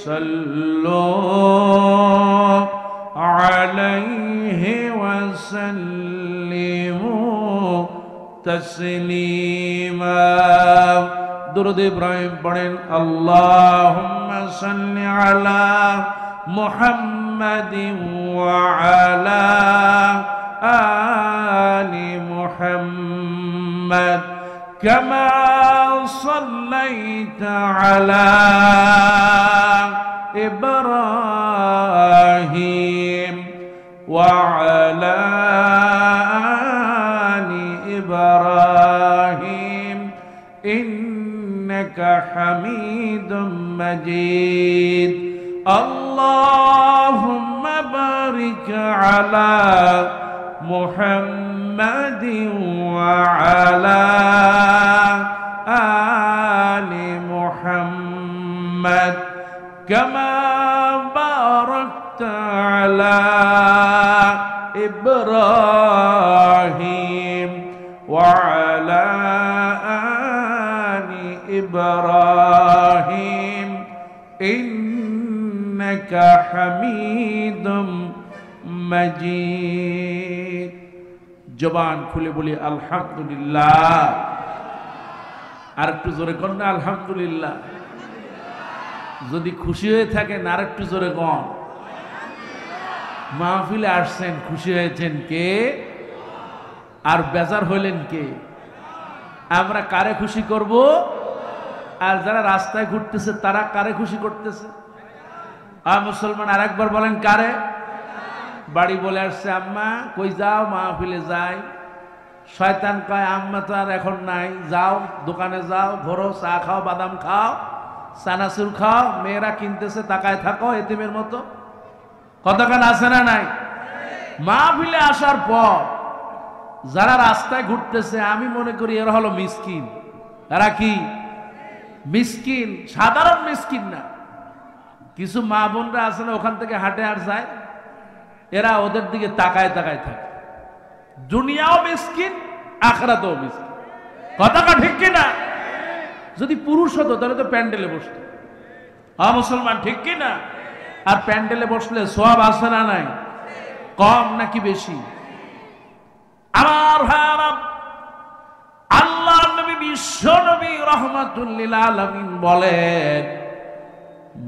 সাল্লু আলাইহি ওয়া সাল্লিমু তাসলিমা। দুরূদ ইব্রাহিম পড়েন। আল্লাহুম্মা সাল্লি আলা মুহাম্মাদিন ওয়া আলা আলি মুহাম্মাদ কামা সাল্লাইতা আলা ইব্রাহিম ওয়া আলা আলি ইব্রাহিম ইন্নাকা হামিদুম মাজিদ। আল্লাহুম্মা বারিক আলা মুহাম্মাদিন ওয়া আলা আলি মুহাম্মাদ কামা বারাকতা আলা ইব্রাহিম ওয়া আলা আলি ইব্রাহিম ইন্নাকা হামিদুম মাজিদ। জবান খুলে বলি আলহামদুলিল্লাহ। আর একটু জোরে কন না আলহামদুলিল্লাহ। যদি খুশি হয়ে থাকেন আর একটু জোরে কন। মাহফিলে আসছেন, খুশি হয়েছেন কে? আর বেজার হইলেন কে? আমরা কারে খুশি করব? আর যারা রাস্তায় ঘুরতেছে তারা কারে খুশি করতেছে? মুসলমান আরেকবার বলেন কারে? বাড়ি বলে আসছে আম্মা কই যাও? মাহফিলে যাই। শয়তান কয় আম্মা তো আর এখন নাই, যাও দোকানে যাও, ঘোরো, চা খাও, বাদাম খাও, চানাচুর খাও, মেয়েরা কিনতেছে তাকায় থাকো এতিমের মতো। কতক্ষণ আছে না নাই? মাহফিলে আসার পর যারা রাস্তায় ঘুরতেছে আমি মনে করি এরা হলো মিসকিন। তারা কি মিসকিন? সাধারণ মিসকিন না। কিছু মা বোনরা আছে না ওখান থেকে হাঁটে আর যায়, এরা ওদের দিকে তাকায় তাকায় থাকে। দুনিয়াও মিসকিন, আখিরাতেও মিসকিন। কথাটা ঠিক কিনা? যদি পুরুষ হতো তাহলে তো প্যান্ডেলে বসতো। মুসলমান ঠিক কিনা? আর প্যান্ডেলে বসলে সওয়াব আছে না নাই? কম নাকি বেশি? আমার ভাইরা, আল্লাহ নবী বিশ্ব নবী রাহমাতুল লিল আলামিন বলেন,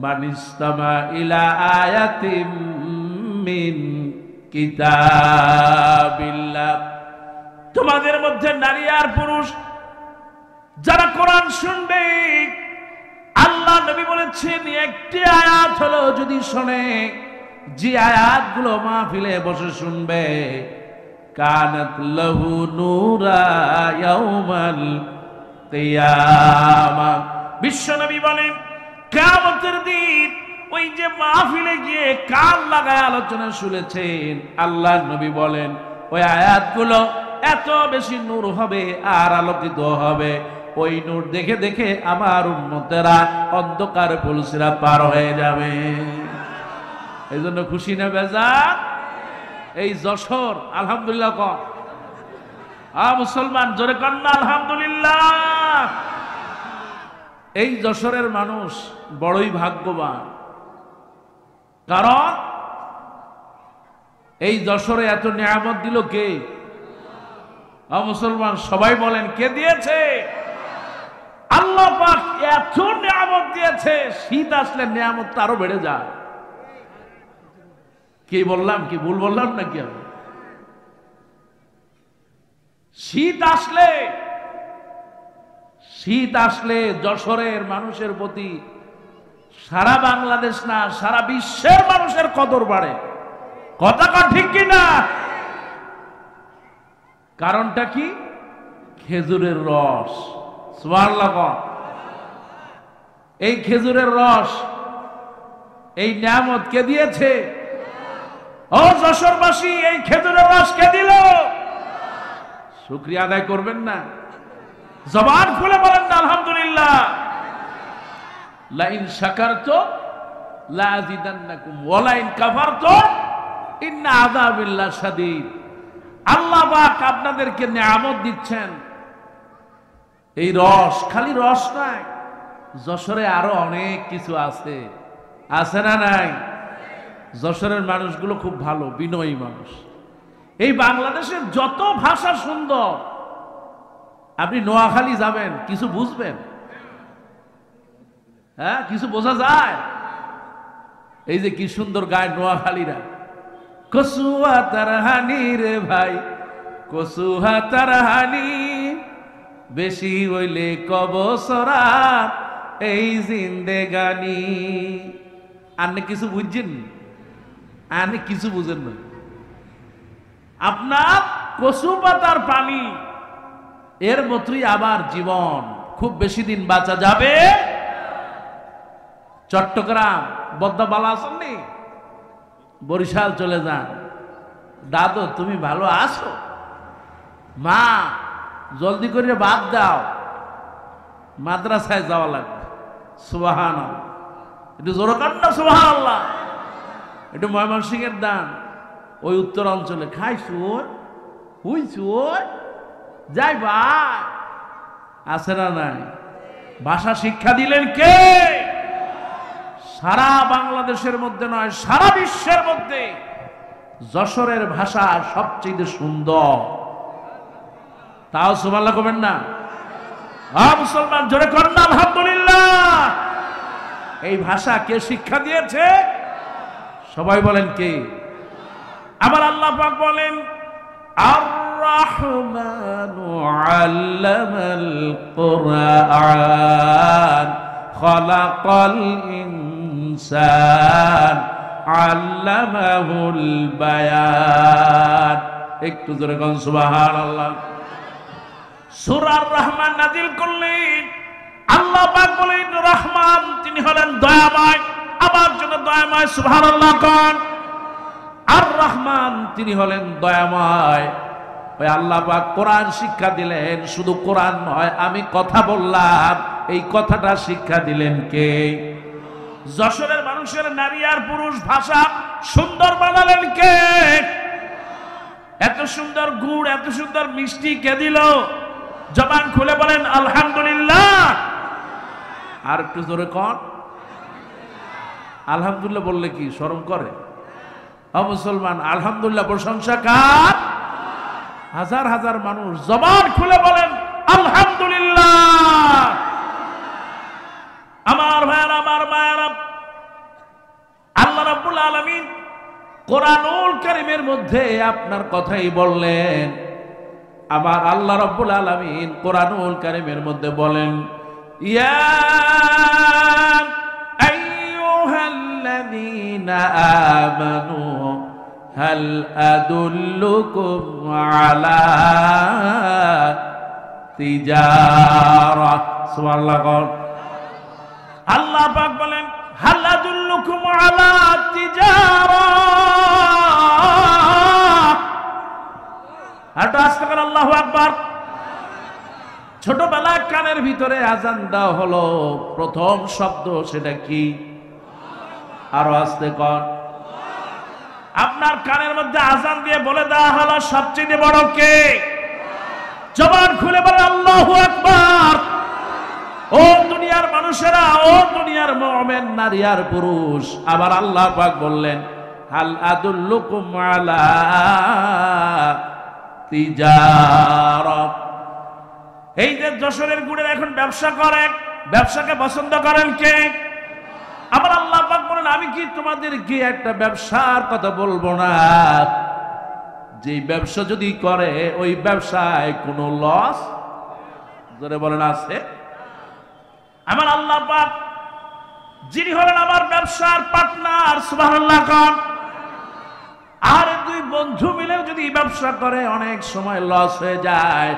মান ইসতামা ইলা আয়াতিম মিন কিতাবিল্লাহ, তোমাদের মধ্যে নারী আর পুরুষ যারা কোরআন শুনবে, আল্লাহ নবী বলেছেন একটি আয়াত হলো যদি শোনে, যে আয়াতগুলো মাহফিলে বসে শুনবে, কানাত লাহু নূরা ইয়াউমাল কিয়ামা। বিশ্ব নবী বলেন কিয়ামতের দিন ওই যে মাহফিলে গিয়ে কান লাগায় আলোচনা শুনেছেন, আল্লাহ নবী বলেন ওই আয়াতগুলো এত বেশি নূর হবে আর আলোকিত হবে, ওই নূর দেখে দেখে আমার উম্মতেরা অন্ধকার পুলসিরা পার হয়ে যাবে। এই জন্য খুশি না বেজার? এই যশোর আলহামদুলিল্লাহ কর। মুসলমান জোরে কর না আলহামদুলিল্লাহ। এই যশোরের মানুষ বড়ই ভাগ্যবান, কারণ এই যশোরে এত নিয়ামত দিল কে? মুসলমান সবাই বলেন কে দিয়েছে? আল্লাহ পাক এত নিয়ামত দিয়েছে, শীত আসলে নিয়ামতটা আরো বেড়ে যায়। কি বললাম? কি ভুল বললাম নাকি আমি? শীত আসলে যশোরের মানুষের প্রতি সারা বাংলাদেশ না সারা বিশ্বের মানুষের কদর বাড়ে। কথাটা ঠিক কিনা? কারণটা কি? খেজুরের রস। সুবহানাল্লাহ। এই খেজুরের রস, এই নিয়ামত কে দিয়েছে? ও যশোরবাসী, এই খেজুরের রস কে দিল? শুকরিয়া আদায় করবেন না? জবান খুলে বলেন না আলহামদুলিল্লাহ। লা ইন শাকারতুম লা আযিদান্নাকুম ওয়া লা ইন কাফারতুম ইন্না আযাবিল্লাহি শাদীদ। আল্লাহ পাক আপনাদেরকে নিয়ামত দিচ্ছেন। এই রস খালি রস নয়, যশোরে আরো অনেক কিছু আছে। আছে না নাই? যশোরের মানুষগুলো খুব ভালো, বিনয়ী মানুষ। এই বাংলাদেশের যত ভাষা সুন্দর, আপনি নোয়াখালী যাবেন, কিছু বুঝবেন? হ্যাঁ, কিছু বোঝা যায়? এই যে কি সুন্দর গায় নোয়াখালীরা, কসুয়া তারহানি রে ভাই, কসুহা তারহানি, বেশি হইলে কবসরা এই জিন্দেগানি। আপনি কিছু বুঝছেন? আপনি কিছু বুঝেন না। আপনার কচু পাতার পানি এর মতোই আবার জীবন, খুব বেশি দিন বাঁচা যাবে। চট্টগ্রাম বদ্দাবালা আসেননি, বরিশাল চলে যান। দাদু তুমি ভালো আছো? মা জলদি করে বাদ দাও, মাদ্রাসায় যাওয়া লাগবে। সুবহানাল্লাহ, একটু জোরে কান না সুবহানাল্লাহ। একটু ময়মনসিংহের দান, ওই উত্তর অঞ্চলে খাইছু হুইছু যাই ভাই, আছে না নাই? ভাষা শিক্ষা দিলেন কে? সারা বাংলাদেশের মধ্যে নয়, সারা বিশ্বের মধ্যে যশোরের ভাষা সবচেয়ে সুন্দর। তাও সুবহানাল্লাহ কবেন না? মুসলমান জোরে করেন না আলহামদুলিল্লাহ। এই ভাষা কে শিক্ষা দিয়েছে? সবাই বলেন কে? আবার আল্লাহ পাক বলেন, আর রাহমানু আল্লামাল কুরআন খালাকাল ইনসান আল্লামাহুল বায়ান। একটু জোরে কোন সুবহানাল্লাহ। সূরা রহমান নাজিল করলেন, আল্লাহ পাক বলেন রহমান তিনি হলেন দয়াময়, আমার জন্য দয়াময়। সুবহানাল্লাহ কোন? আর রহমান তিনি হলেন দয়াময়। ওই আল্লাহ পাক কোরআন শিক্ষা দিলেন, শুধু কোরআন নয়, আমি কথা বললাম, এই কথাটা শিক্ষা দিলেন কে? যশোরের মানুষের নারী আর পুরুষ ভাষা সুন্দর বানালেন কে? এত সুন্দর গুড়, এত সুন্দর মিষ্টি কে দিল? জবান খুলে বলেন আলহামদুলিল্লাহ। আর একটু জোরে কন আলহামদুলিল্লাহ। বললে কি শরম করে? মুসলমান আলহামদুলিল্লাহ প্রশংসা কার? হাজার হাজার মানুষ জবান খুলে বলেন আলহামদুলিল্লাহ। আমার ভাইয়েরা, আমার মায়েরা, আল্লাহ রাব্বুল আলামিন কোরআনুল কারীমের মধ্যে আপনার কথাই বললেন। আবার আল্লাহ রাব্বুল আলামিন কোরআনুল কারীমের মধ্যে বলেন, ইয়া আইয়ুহাল্লাযীনা আমানু হাল আদুল্লুকুম আলা তিজারা। সুবহানাল্লাহ। আল্লাহ পাক বলেন হাল আদুল্লুকুম আলা তিজারা। আল্লাহু আকবার। ছোটবেলায় কানের ভিতরে আজান দেওয়া হলো, প্রথম শব্দ সেটা কি? আরো আস্তে কর। আপনার কানের মধ্যে আজান দিয়ে বলে দেওয়া হলো সবচেয়ে বড় কে? জবান খুলে বলে আল্লাহু আকবার। ও দুনিয়ার মানুষেরা, ও দুনিয়ার মুমিন নারী আর পুরুষ, আবার আল্লাহ পাক বললেন হাল আদুল্লুকুম আলা তিজারা। এই যে যশোরের গুড়ের এখন ব্যবসা করেন, ব্যবসাকে পছন্দ করেন কে? আবার আল্লাহ পাক বলেন আমি কি তোমাদেরকে একটা ব্যবসার কথা বলবো না, যে ব্যবসা যদি করে ওই ব্যবসায় কোনো লস ধরে বলেন আছে? আমার আল্লাহ পাক যিনি হলেন আমার ব্যবসার পার্টনার, সুবহানাল্লাহ কোন? আর দুই বন্ধু মিলে যদি ব্যবসা করে অনেক সময় লস হয়ে যায়।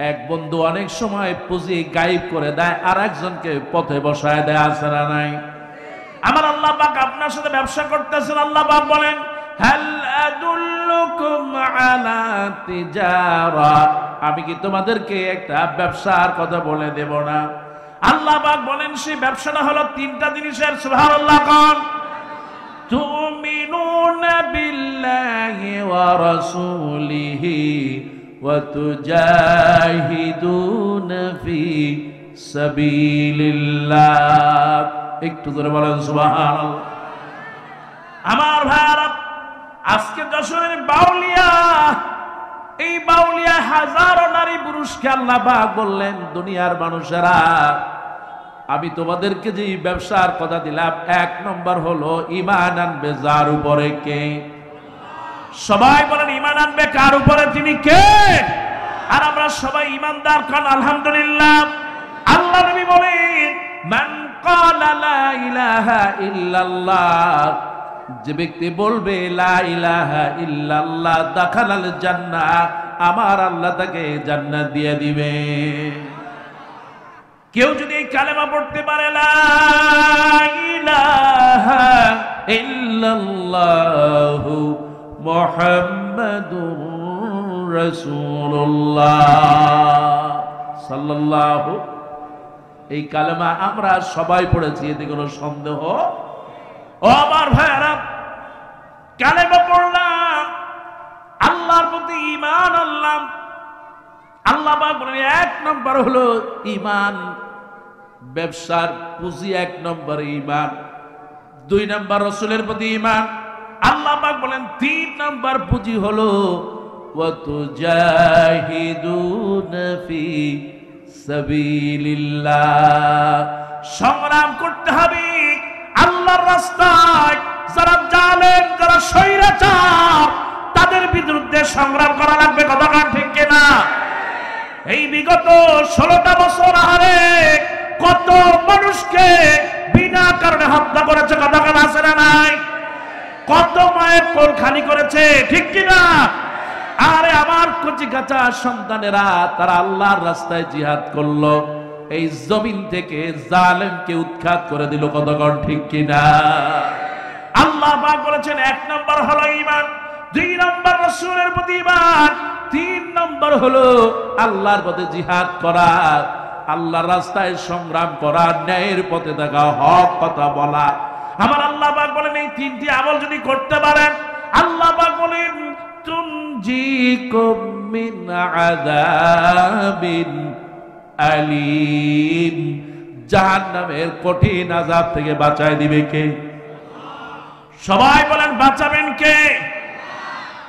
এক বন্ধু অনেক সময় পুঁজি গায়েব করে দেয়, আর একজনকে পথে বসায় দেয়, আছে না নাই? আমার আল্লাহ পাক আপনার সাথে ব্যবসা করতেছেন, আল্লাহ পাক বলেন হাল আদুল্লুকুম আলা তিজারা, আমি কি তোমাদেরকে একটা ব্যবসার কথা বলে দেব না? আল্লাহ পাক বলেন সেই ব্যবসাটা হলো তিনটা জিনিসের। সুবহানাল্লাহ কোন? তুমিনুনা বিল্লাহি ওয়া রাসূলিহি ওয়া তুজাহিদুনা ফি সাবিলিল্লাহ। একটু ধরে বলেন সুবহানাল্লাহ। আমার ভাইরা, আজকে যশোরের বাউলিয়া, এই বাউলিয়া হাজারো নারী পুরুষকে আল্লাহ পাক বললেন, দুনিয়ার মানুষেরা আমি তোমাদেরকে যে ব্যবসার কথা দিলাম, এক নম্বর হলো ঈমান আনবে যার উপরে কে? সবাই বলেন ঈমান আনবে কার উপরে? তিনি কে? আর আমরা সবাই ঈমানদার, কারণ আলহামদুলিল্লাহ। আল্লাহ নবী বলেন, মান ক্বালা লা ইলাহা ইল্লাল্লাহ, যে ব্যক্তি বলবে লা ইলাহা ইল্লাল্লাহ দাখালাল জান্নাহ, আমার আল্লাহ তাকে জান্নাত দিয়ে দিবে। কেউ যদি এই কালেমা পড়তে পারে, লা ইলাহা ইল্লাল্লাহু মুহাম্মাদুর রাসূলুল্লাহ সাল্লাল্লাহু, এই কালেমা আমরা সবাই পড়েছি, এতে কোনো সন্দেহ। ও আমার ভাইরা, কালেমা পড়লাম, আল্লাহর প্রতি ঈমান আনলাম। আল্লাহ পাক বলেন এক নম্বর হলো ঈমান, ব্যবসার পুঁজি এক নম্বর ঈমান, দুই নম্বর রাসূলের প্রতি ঈমান। আল্লাহ পাক বলেন তিন নম্বর পুঁজি হলো ওয়া তুজাহিদুনা ফি সাবিলিল্লাহ, সংগ্রাম করতে হবে আল্লাহর রাস্তায়। যারা জালেম, যারা স্বৈরাচার, তাদের বিরুদ্ধে সংগ্রাম করা লাগবে, কথা কান ঠিক কিনা? এই বিগত 16টা বছর আরে কত মানুষকে বিনা কারণে হত্যা করেছে, কথা কান আছে না নাই? কত মায়ের কোল খালি করেছে, ঠিক কিনা? আরে আমার কচি কাঁচা সন্তানেরা, তারা আল্লাহর রাস্তায় জিহাদ করলো, এই জমিন থেকে জালেমকে উৎখাত করে দিল, কতক্ষণ ঠিক কিনা? আল্লাহ পাক বলেছেন এক নম্বর হলো ঈমান, দুই নম্বর রাসূলের প্রতি ঈমান, তিন নম্বর হলো আল্লাহর পথে জিহাদ করা, আল্লাহর রাস্তায় সংগ্রাম করা, ন্যায়ের পথে থাকা, হক কথা বলা। আমার আল্লাহ পাক বলেন এই তিনটি আমল যদি করতে পারেন, আল্লাহ পাক বলেন তুনজিকুম মিন আযাবিন আলীম, জাহান্নামের কঠিন আযাব থেকে বাঁচায় দিবে কে? সবাই বলেন বাঁচাবেন কে?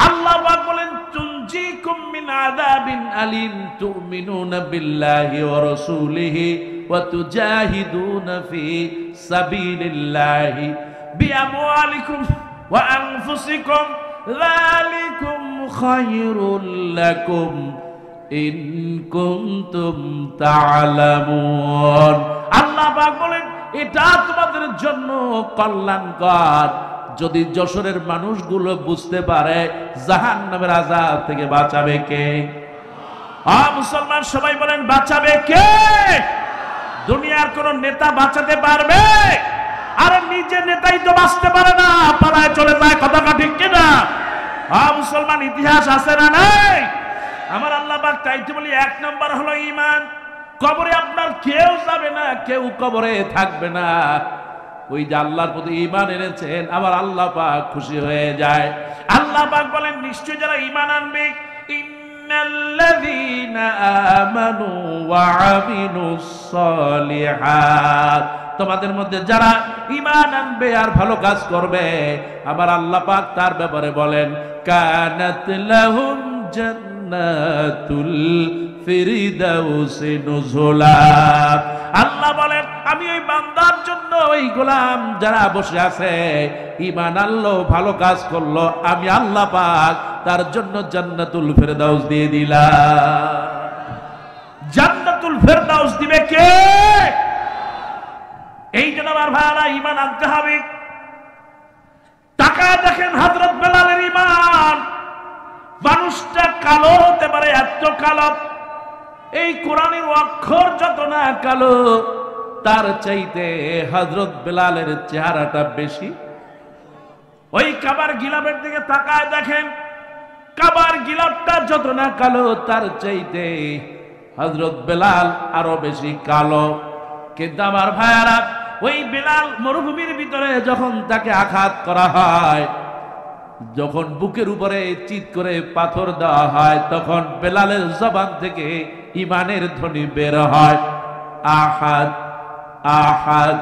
আল্লাহ পাক বলেন তুনজিকুম মিন আযাবিন আলীম তুমিনুনা বিল্লাহি ওয়া রাসূলিহি ওয়া তুজাহিদুনা ফি সাবিলিল্লাহি বিআমওয়ালিকুম ওয়া আনফুসিকুম যালিকুম খায়রুল লাকুম ইন কুনতুম তা'লামুন। আল্লাহ পাক বলেন এটা তোমাদের জন্য কল্যাণকর, যদি যশোরের মানুষগুলো বুঝতে পারে জাহান্নামের আযাব থেকে বাঁচাবে কে? মুসলমান সবাই বলেন বাঁচাবে কে? দুনিয়ার কোন নেতা বাঁচাতে পারবে? আরে নিজে নেতাই তো বাঁচতে পারে না, পালায় চলে যায়, কথা ঠিক কিনা? মুসলমান ইতিহাস আছে না নাই? আমার আল্লাহ পাক তাইতে বলি এক নম্বর হলো ঈমান। কবরে আপনার কেউ যাবে না, কেউ কবরে থাকবে না, ওই যে আল্লাহর প্রতি ঈমান এনেছেন, আবার আল্লাহ পাক খুশি হয়ে যায়। আল্লাহ পাক বলেন নিশ্চয় যারা ঈমান আনবে, ইন্নাল্লাযীনা আমানু ওয়া আমিলুস সালিহাত, তোমাদের মধ্যে যারা ঈমান আনবে আর ভালো কাজ করবে, আবার আল্লাহ পাক তার ব্যাপারে বলেন কানাত লাহুম জান্নাতুল ফিরদাউসি নুজুলা। আল্লাহ বলেন আমি ওই বান্দার জন্য, ওই গোলাম যারা বসে আছে ঈমান আনলো, ভালো কাজ করলো, আমি আল্লাহ পাক তার জন্য জান্নাতুল ফিরদাউস দিয়ে দিলাম। জান্নাতুল ফিরদাউস দিবে কে? এই জন্য আমার ভাইরা ঈমান আনতে হবে। তাকায় দেখেন হযরত বেলালের ঈমান, মানুষটা কালো হতে পারে, এত কালো, এই কোরআনের অক্ষর যত না কালো, তার চাইতে হযরত বেলালের চেহারাটা বেশি। ওই কাবার গিলাফের দিকে তাকায় দেখেন, কাবার গিলাফটা যত না কালো, তার চাইতে হযরত বেলাল আরো বেশি কালো। কিন্তু আমার ভাইয়ারা, ওই বেলাল মরুভূমির ভিতরে যখন তাকে আঘাত করা হয়, যখন বুকের উপরে চিৎ করে পাথর দেওয়া হয়, তখন বেলালের জবান থেকে ঈমানের ধ্বনি বের হয়, আহাদ আহাদ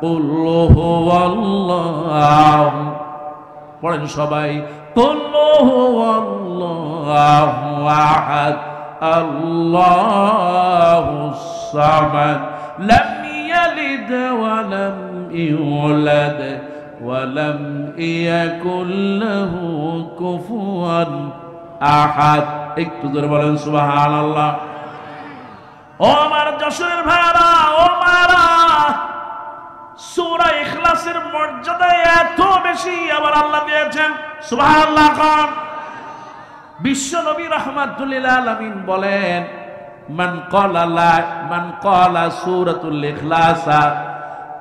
কুল হুয়াল্লাহু, পড়েন সবাই, কুল হুয়াল্লাহু আহাদ, আল্লাহুস সামাদ, লাম ইয়ালিদ ওয়া লাম ইউলাদ ওয়া লাম ইয়াকুল লাহু কুফুয়ান আহাদ। একটু জোরে বলেন সুবহানাল্লাহ। ও আমার যশোরের ভাইরা, ও মারা, সূরা ইখলাসের মর্যাদা এত বেশি আমার আল্লাহ দিয়েছেন, সুবহানাল্লাহ। কোন বিশ্ব নবী রাহমাতুল লিল আলামিন বলেন, মান ক্বালা সূরাতুল ইখলাস,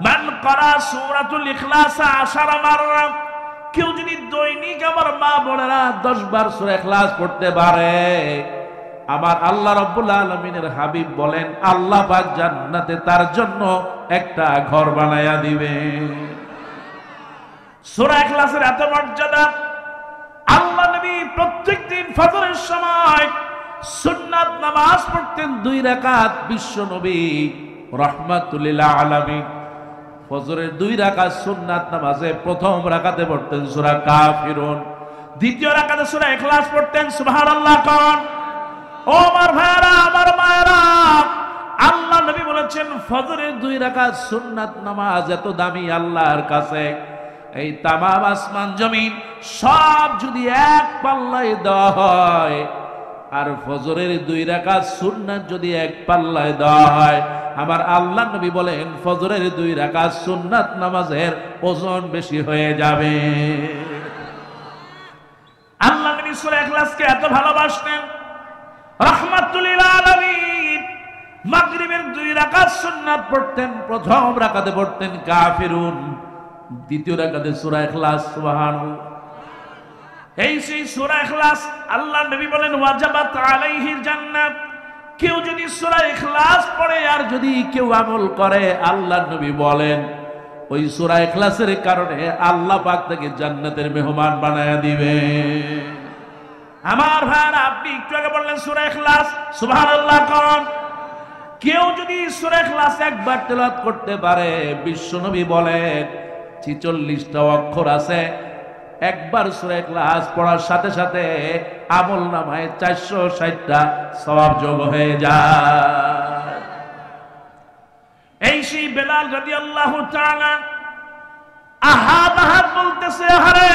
মান ক্বারা সূরাতুল ইখলাস 10 মাররা, কেউ যদি দৈনিক আমার মা বোনেরা 10 বার সূরা ইখলাস পড়তে পারে, আমার আল্লাহ রাব্বুল আলামিনের হাবিব বলেন আল্লাহ পাক জান্নাতে তার জন্য একটা ঘর বানায়া দিবে। সূরা ইখলাসের এত মর্যাদা, আল্লাহ নবী প্রত্যেকদিন ফজরের সময় সুন্নাত নামাজ পড়তেন 2 রাকাত। বিশ্ব নবী রাহমাতুল লিল আলামিন ফজরের 2 রাকাত সুন্নাত নামাজে প্রথম রাকাতে পড়তেন সূরা কাফিরুন, দ্বিতীয় রাকাতে সূরা ইখলাস পড়তেন, সুবহানাল্লাহ। কোন ও আমার ভাইরা, আমার মায়েরা, আল্লাহ নবী বলেছেন ফজরের 2 রাকাত সুন্নাত নামাজ এত দামি আল্লাহর কাছে, এই তামাম আসমান জমিন সব যদি এক পাল্লায় দেওয়া হয়, আর ফজরের 2 রাকাত সুন্নাত যদি এক পাল্লায় দেওয়া হয়, আমার আল্লাহ নবী বলেন ফজরের 2 রাকাত সুন্নাত নামাজের ওজন বেশি হয়ে যাবে। আল্লাহ নবী সূরা ইখলাসকে এত ভালোবাসতেন, রাহমাতুল লিল আলামিন মাগরিবের 2 রাকাত সুন্নাত পড়তেন, প্রথম রাকাতে পড়তেন কাফিরুন, দ্বিতীয় রাকাতে সূরা ইখলাস, সুবহানাল্লাহ। এই সেই সূরা ইখলাস, আল্লাহ নবী বলেন ওয়াজাবাত আলাইহিল জান্নাত, কেউ যদি সূরা ইখলাস পড়ে আর যদি কেউ আমল করে, আল্লাহ নবী বলেন ওই সূরা ইখলাসের কারণে আল্লাহ পাক তাকে জান্নাতের মেহমান বানায়া দিবে। আমার ভাইরা, আপনি একটু আগে বললেন সূরা ইখলাস, সুবহানাল্লাহ। কোন কেউ যদি সূরা ইখলাস একবার তেলাওয়াত করতে পারে, বিশ্ব নবী বলেন 46টা অক্ষর আছে, একবার সূরা ইখলাস পড়ার সাথে সাথে আমলনামায় 460টা সওয়াব যোগ হয়ে যায়। এই সেই বেলাল রাদিয়াল্লাহু তাআলা আহাদ আহাদ বলতেছে, আরে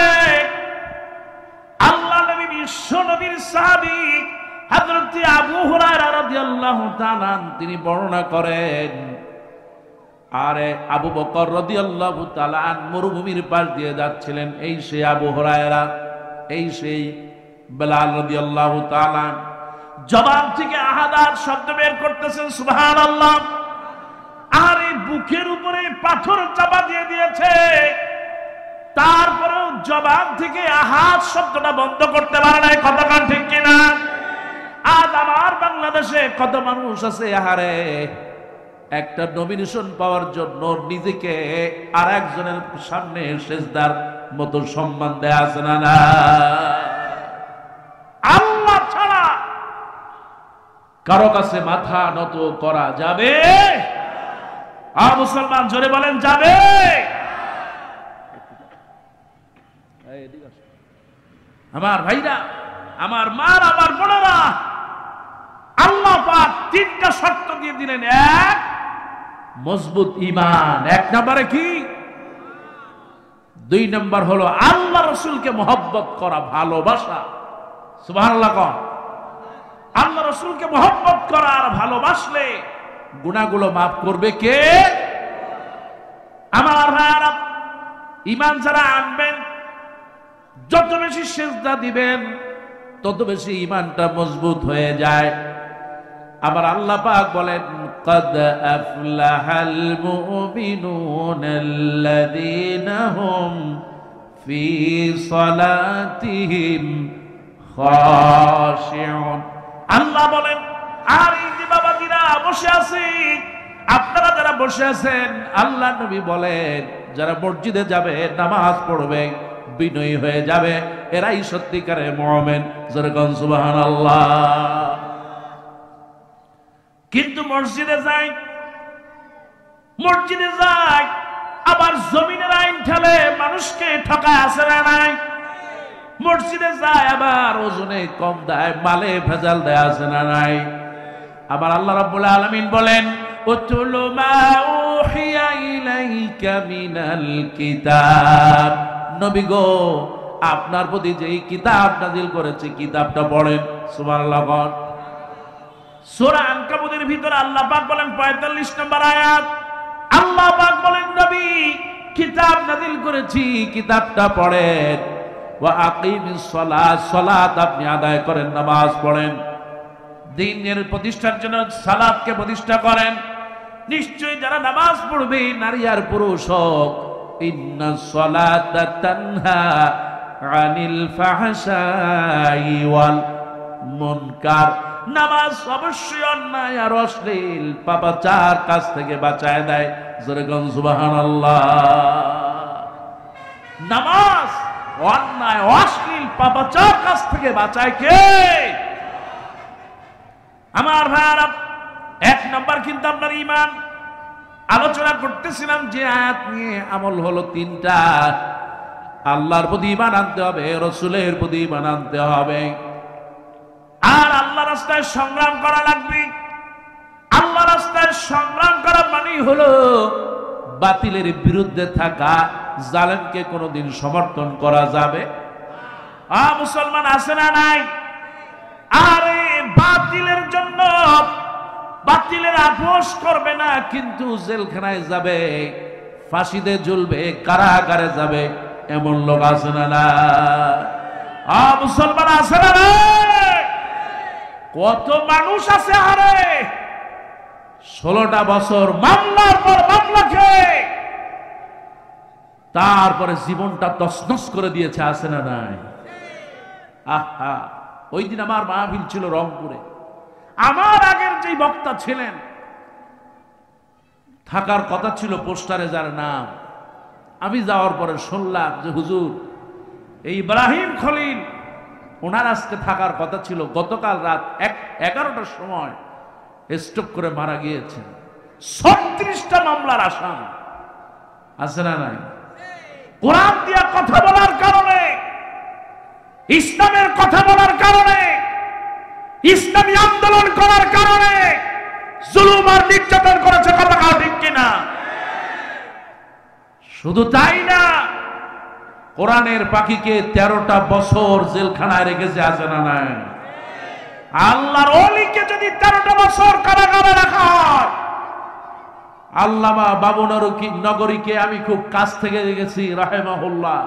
আল্লাহ নবী বিশ্ব নবীর সাহাবী হযরত আবু হুরায়রা রাদিয়াল্লাহু তাআলা তিনি বর্ণনা করেন, আরে আবু বকর রাদিয়াল্লাহু তাআলা মরুভূমির পাশ দিয়ে যাচ্ছিলেন, এই সেই আবু হুরায়রা, এই সেই বেলাল রাদিয়াল্লাহু তাআলা জবান থেকে আহাদাত শব্দ বের করতেছেন, সুবহানাল্লাহ। আরে বুকের উপরে পাথর চাপা দিয়ে দিয়েছে, তারপরেও জবান থেকে আহাদ শব্দটা বন্ধ করতে পারে নাই, কতক্ষণ ঠিক কিনা? আজ আমার বাংলাদেশে কত মানুষ আছে, আহারে একটা নমিনেশন পাওয়ার জন্য নিজেকে আর একজনের সামনে সেজদার মতো সম্মান দেয়া আছে না? না, আল্লাহ ছাড়া কারো কাছে মাথা নত করা যাবে? মুসলমান জোরে বলেন যাবে? আমার ভাইরা, আমার মার, আমার বোনেরা, আল্লাহ পাক 3টা শর্ত দিয়ে দিলেন। এক, মজবুত ঈমান। 1 নম্বরে কি? 2 নম্বর হলো আল্লাহ রাসূলকে মহব্বত করা, ভালোবাসা। সুবহানাল্লাহ। কোন আল্লাহ রাসূলকে মহব্বত করা আর ভালোবাসলে গুনাহগুলো মাফ করবে কে? আমার ভাইরা, ঈমান যারা আনবেন, যত বেশি সিজদা দিবেন তত বেশি ঈমানটা মজবুত হয়ে যায়। আবার আল্লাহ পাক বলেন, قد أفلح المؤمنون الذين هم في صلاتهم خاشعون। আল্লাহ বলেন, আর এই যে বাবাজিরা বসে আছে, আপনারা যারা বসে আছেন, আল্লাহ নবী বলেন যারা মসজিদে যাবে, নামাজ পড়বে, বিনয়ী হয়ে যাবে, এরাই সত্যিকারের মুমিন। যেরকম সুবহানাল্লাহ। কিন্তু মসজিদে যাই আবার জমিনের আইন ঠেলে মানুষকে ঠকায় আছে না নাই? মসজিদে যায় আবার ওজনে কম দেয়, মালে ভেজাল দেয় আছে না নাই? আবার আল্লাহ রাব্বুল আলামিন বলেন উতলু মা উহিয়া ইলাইকা মিনাল কিতাব, নবী গো আপনার প্রতি যেই কিতাব নাযিল করেছে কিতাবটা পড়েন। সুবহানাল্লাহ। সূরা আনকাবুতের ভিতরে আল্লাহ পাক বলেন ৪৫ নম্বর আয়াত, আল্লাহ পাক বলেন নবী কিতাব নাযিল করেছি কিতাবটা পড়েন। ওয়া আকিমিস সালাত, সালাত আপনি আদায় করেন, নামাজ পড়েন। দ্বীনের প্রতিষ্ঠার জন্য সালাতকে প্রতিষ্ঠা করেন। নিশ্চয়ই যারা নামাজ পড়বে নারী আর পুরুষ হোক, ইন্নাস সালাতা তানহা আনিল ফাহশাই ওয়াল মুনকার, নামাজ অবশ্যই অন্যায় আর অশ্লীল পাপাচার কাজ থেকে বাঁচায় দেয়। জোরে কোন সুবহানাল্লাহ। নামাজ অন্যায় অশ্লীল পাপাচার কাজ থেকে বাঁচায় কে? আমার ভাইরা, এক নম্বর কিন্তু আপনার ঈমান। আলোচনা করতেছিলাম যে আয়াত নিয়ে আমল হলো তিনটা। আল্লাহর প্রতি ঈমান আনতে হবে, রাসূলের প্রতি ঈমান আনতে হবে, আর আল্লাহ রাস্তায় সংগ্রাম করা লাগবে। আল্লাহ রাস্তায় সংগ্রাম করা মানেই হলো বাতিলের বিরুদ্ধে থাকা, জালেমকে কোনোদিন সমর্থন করা যাবে? মুসলমান আছে না নাই? আরে বাতিলের জন্য বাতিলের আপোষ করবে না, কিন্তু জেলখানায় যাবে, ফাঁসিতে ঝুলবে, কারাগারে যাবে, এমন লোক আছে না না? মুসলমান আছে না না? কত মানুষ আছে আরে 16টা বছর মামলার পর মামলা খেয়ে তারপরে জীবনটা তছনছ করে দিয়েছে, আছে না নাই? আহা, ওই দিন আমার মাহফিল ছিল রংপুরে। আমার আগের যে বক্তা ছিলেন, থাকার কথা ছিল পোস্টারে যার নাম, আমি যাওয়ার পরে শুনলাম যে হুজুর এই ইব্রাহিম খলিল ওনার আজকে থাকার কথা ছিল, গতকাল রাত 11টার সময় স্ট্রোক করে মারা গিয়েছেন। 36টা মামলার আসামি, আছে না নাই? কোরআন দিয়া কথা বলার কারণে, ইসলামের কথা বলার কারণে, ইসলামী আন্দোলন করার কারণে জুলুম আর নির্যাতন করেছে, কথা ঠিক কিনা? শুধু তাই না, কোরআনের পাখিকে 13টা বছর জেলখানায় রেখেছে, আছে না নাই? আল্লাহর ওলিকে যদি 13টা বছর কারাগারে রাখা হয়, আল্লামা নগরীকে আমি খুব কাছ থেকে দেখেছি রাহিমাহুল্লাহ।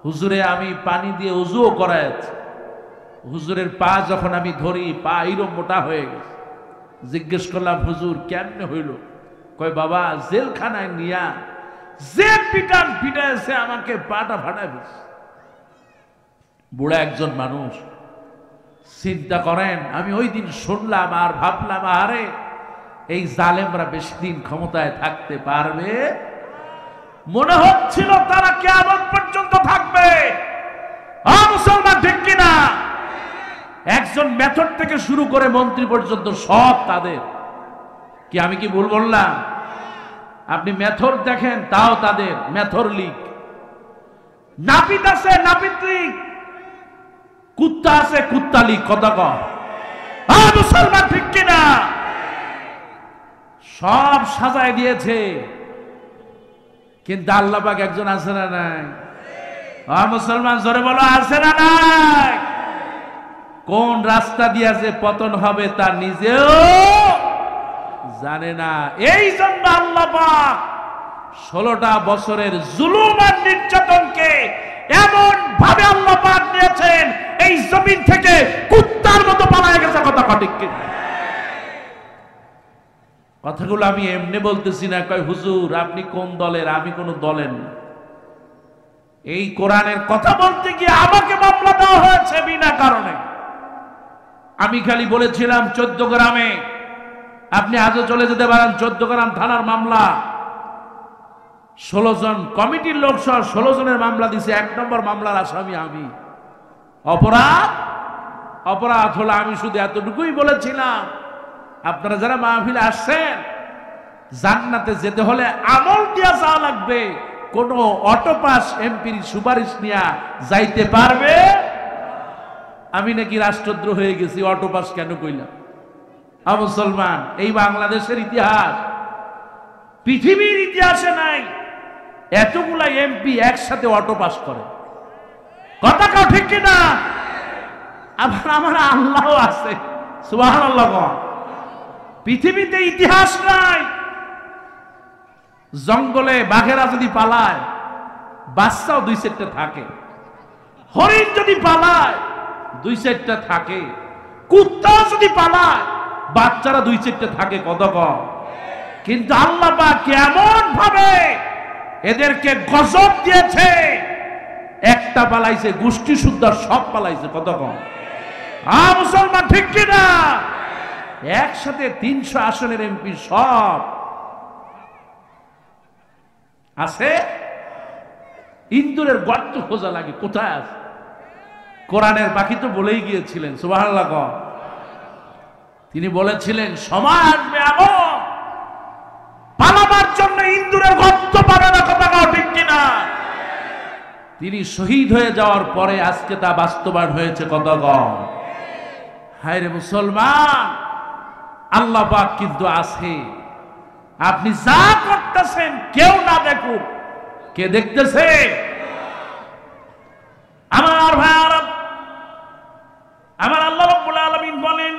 হুজুরে আমি পানি দিয়ে উযুও করাইছি, হুজুরের পা যখন আমি ধরি পা এরকম মোটা হয়ে গেছে। জিজ্ঞেস করলাম হুজুর কেমনে হইল? কয় বাবা জেলখানায় নিয়া যে পিটান পিটাইছে আমাকে পাটা ফাটাই দিচ্ছে। বুড়া একজন মানুষ। চিন্তা করেন, আমি ওই দিন শুনলাম আর ভাবলাম আরে এই জালেমরা বেশি দিন ক্ষমতায় থাকতে পারবে? মনে হচ্ছিল তারা কিয়ামত পর্যন্ত থাকবে। মুসলমান ঠিক কিনা? একজন মেথর থেকে শুরু করে মন্ত্রী পর্যন্ত সব তাদের। কি আমি কি ভুল বললাম? আপনি মেথর দেখেন, তাও তাদের মেথর লীগ। নাপিত আছে নাপিত লীগ, কুত্তা আছে কুত্তা লীগ। কথা কয় মুসলমান ঠিক কিনা? সব সাজায় দিয়েছে, কিন্তু আল্লাহ পাক একজন আছে না নাই? মুসলমান জোরে বলো, আছে না নাই? কোন রাস্তা দিয়ে যে পতন হবে তা নিজেও জানে না। এই জন্য আল্লাহ পাক 16টা বছরের জুলুম আর নির্যাতনকে এমন ভাবে আল্লাহ পাক নিয়েছেন, এই জমিন থেকে কুত্তার মতো পালায় গেছে। কথা ঠিক কিনা? কথাগুলো আমি এমনি বলতেছি না। কয় হুজুর আপনি কোন দলের? আমি কোন দলের না। এই কোরআনের কথা বলতে গিয়ে আমাকে মামলা দেওয়া হয়েছে বিনা কারণে। আমি খালি বলেছিলাম 14 গ্রামে, আপনি আজও চলে যেতে পারেন 14 গ্রাম থানার মামলা। 16 জন কমিটির লোক সহ 16 জনের মামলা দিছে। 1 নম্বর মামলার আসামি আমি। অপরাধ হলো আমি শুধু এতটুকুই বলেছিলাম, আপনারা যারা মাহফিলে আসছেন জান্নাতে যেতে হলে আমল দিয়া যাওয়া লাগবে, কোন অটোপাস এমপির সুপারিশ নিয়ে যাইতে পারবে? আমি নাকি রাষ্ট্রদ্রোহ হয়ে গেছি, অটোপাস কেন কইলাম? মুসলমান, এই বাংলাদেশের ইতিহাস, পৃথিবীর ইতিহাসে নাই এতগুলা এমপি একসাথে অটোপাস করে। কথা কাও ঠিক কিনা? আবার আমার আল্লাহ আছে, সুবহানাল্লাহ। পৃথিবীতে ইতিহাস নাই। জঙ্গলে বাঘেরা যদি পালায় বাচ্চাও 2-4টা থাকে, হরিণ যদি পালায় 2-4টা থাকে, কুত্তা যদি পালায় বাচ্চারা 2-4টা থাকে, কত কম। কিন্তু আল্লাহ পাক কেমন ভাবে এদেরকে গজব দিয়েছে, একটা পালাইছে গোষ্ঠী সুদ্ধা সব পালাইছে, কত কম। মুসলমান ঠিক কিনা? একসাথে 300 আসনের এমপি সব আছে। ইন্দুরের গর্ত খোঁজা লাগে, কোথায় আছে? কোরআনের পাখি তো বলেই গিয়েছিলেন, সুবহানাল্লাহ। তিনি বলেছিলেন সময় আসবে এমন পালাবার জন্য ইন্দুরের গর্ত পাবে না, কথা ঠিক কিনা? তিনি শহীদ হয়ে যাওয়ার পরে আজকে তা বাস্তবায়ন হয়েছে, কত কম। হায় রে মুসলমান, আল্লাহ পাক কিন্তু আছে। আপনি যা করতেছেন কেউ না দেখুক, কে দেখতেছে? আমার ভাইরা, আমার আল্লাহ রাব্বুল আলামিন বলেন,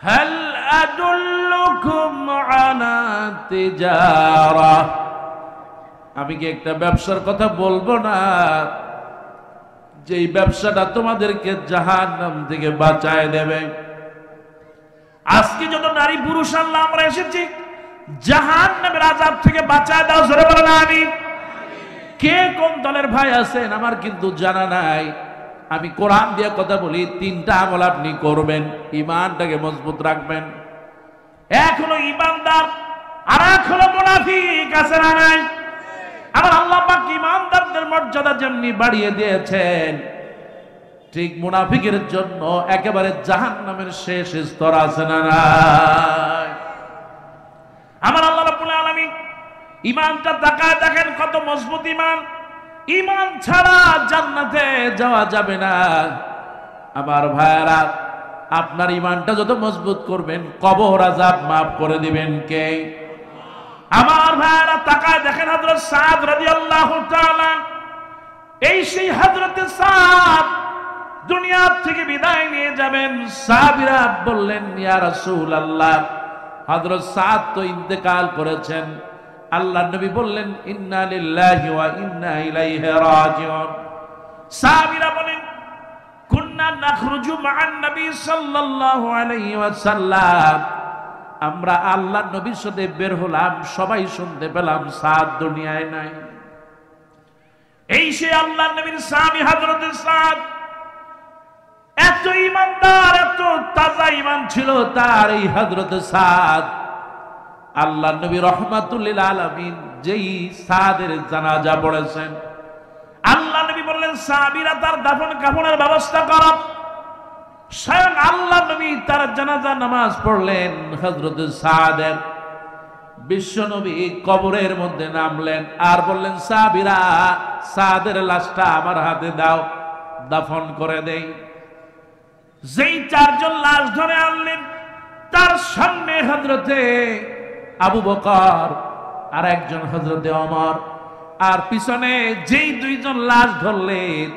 হাল আদুল্লুকুম আলা তিজারা, আমি কি একটা ব্যবসার কথা বলবো না, যেই ব্যবসাটা তোমাদেরকে জাহান্নাম থেকে বাঁচায় দেবে? আজকে যত নারী পুরুষ আল্লাহ আমরা এসেছি জাহান্নামের আযাব থেকে বাঁচায় দাও, জোরে বলেন আমিন। কে কোন দলের ভাই আছেন আমার কিন্তু জানা নাই। আমি কোরআন দিয়ে কথা বলি, 3টা আমল আপনি করবেন, ঈমানটাকে মজবুত রাখবেন। এক হলো ঈমানদার, আর এক হলো মুনাফিক, আছে না নাই? আমার আল্লাহ পাক ঈমানদারদের মর্যাদা যেমনি বাড়িয়ে দিয়েছেন, ঠিক মুনাফিকের জন্য একেবারে জাহান্নামের শেষ স্তর, আছে না নাই? আমার আল্লাহ রাব্বুল আলামিন ঈমানটা তাকায় দেখেন কত মজবুত ঈমান। ঈমান ছাড়া জান্নাতে যাওয়া যাবে না। আমার ভাইরা, আপনার ঈমানটা যত মজবুত করবেন কবর আযাব মাফ করে দিবেন কে? আমার ভাইরা তাকায় দেখেন হযরত সাদ রাদিয়াল্লাহু তাআলা, এই সেই হযরতে সাদ দুনিয়া থেকে বিদায় নিয়ে যাবেন। সাহাবীরা বললেন, ইয়া রাসূলুল্লাহ, হযরত সাদ তো ইন্তেকাল করেছেন। আল্লাহর নবী বললেন, ইন্না লিল্লাহি ওয়া ইন্না ইলাইহি রাজিউন। সাহাবীরা বলেন, কুন্না নাখরুজু মা'আন নবী সাল্লাল্লাহু আলাইহি ওয়াসাল্লাম, আমরা আল্লাহর নবীর সাথে বের হলাম, সবাই শুনতে পেলাম সাদ দুনিয়ায় নাই। এই সে আল্লাহর নবীর সাহাবী হযরত সাদ, এত ঈমানদার, এত তাজা ঈমান ছিল তার। এই হযরত সাদ, আল্লাহর নবী রাহমাতুল লিল আলামিন যেই সাদের জানাজা পড়েছেন, আল্লাহ নবী বললেন সাহাবীরা তার দাফন কাফনের ব্যবস্থা করো। স্বয়ং আল্লাহ নবী তার জানাজা নামাজ পড়লেন। হযরত সাদের, বিশ্ব নবী কবরের মধ্যে নামলেন আর বললেন, সাহাবীরা সাদের লাশটা আমার হাতে দাও, দাফন করে দেই। যেই 4 জন লাশ ধরে আনলেন, তার সামনে হযরতে আবু বকর, আর একজন হযরতে ওমর, আর পিছনে যেই 2 জন লাশ ধরলেন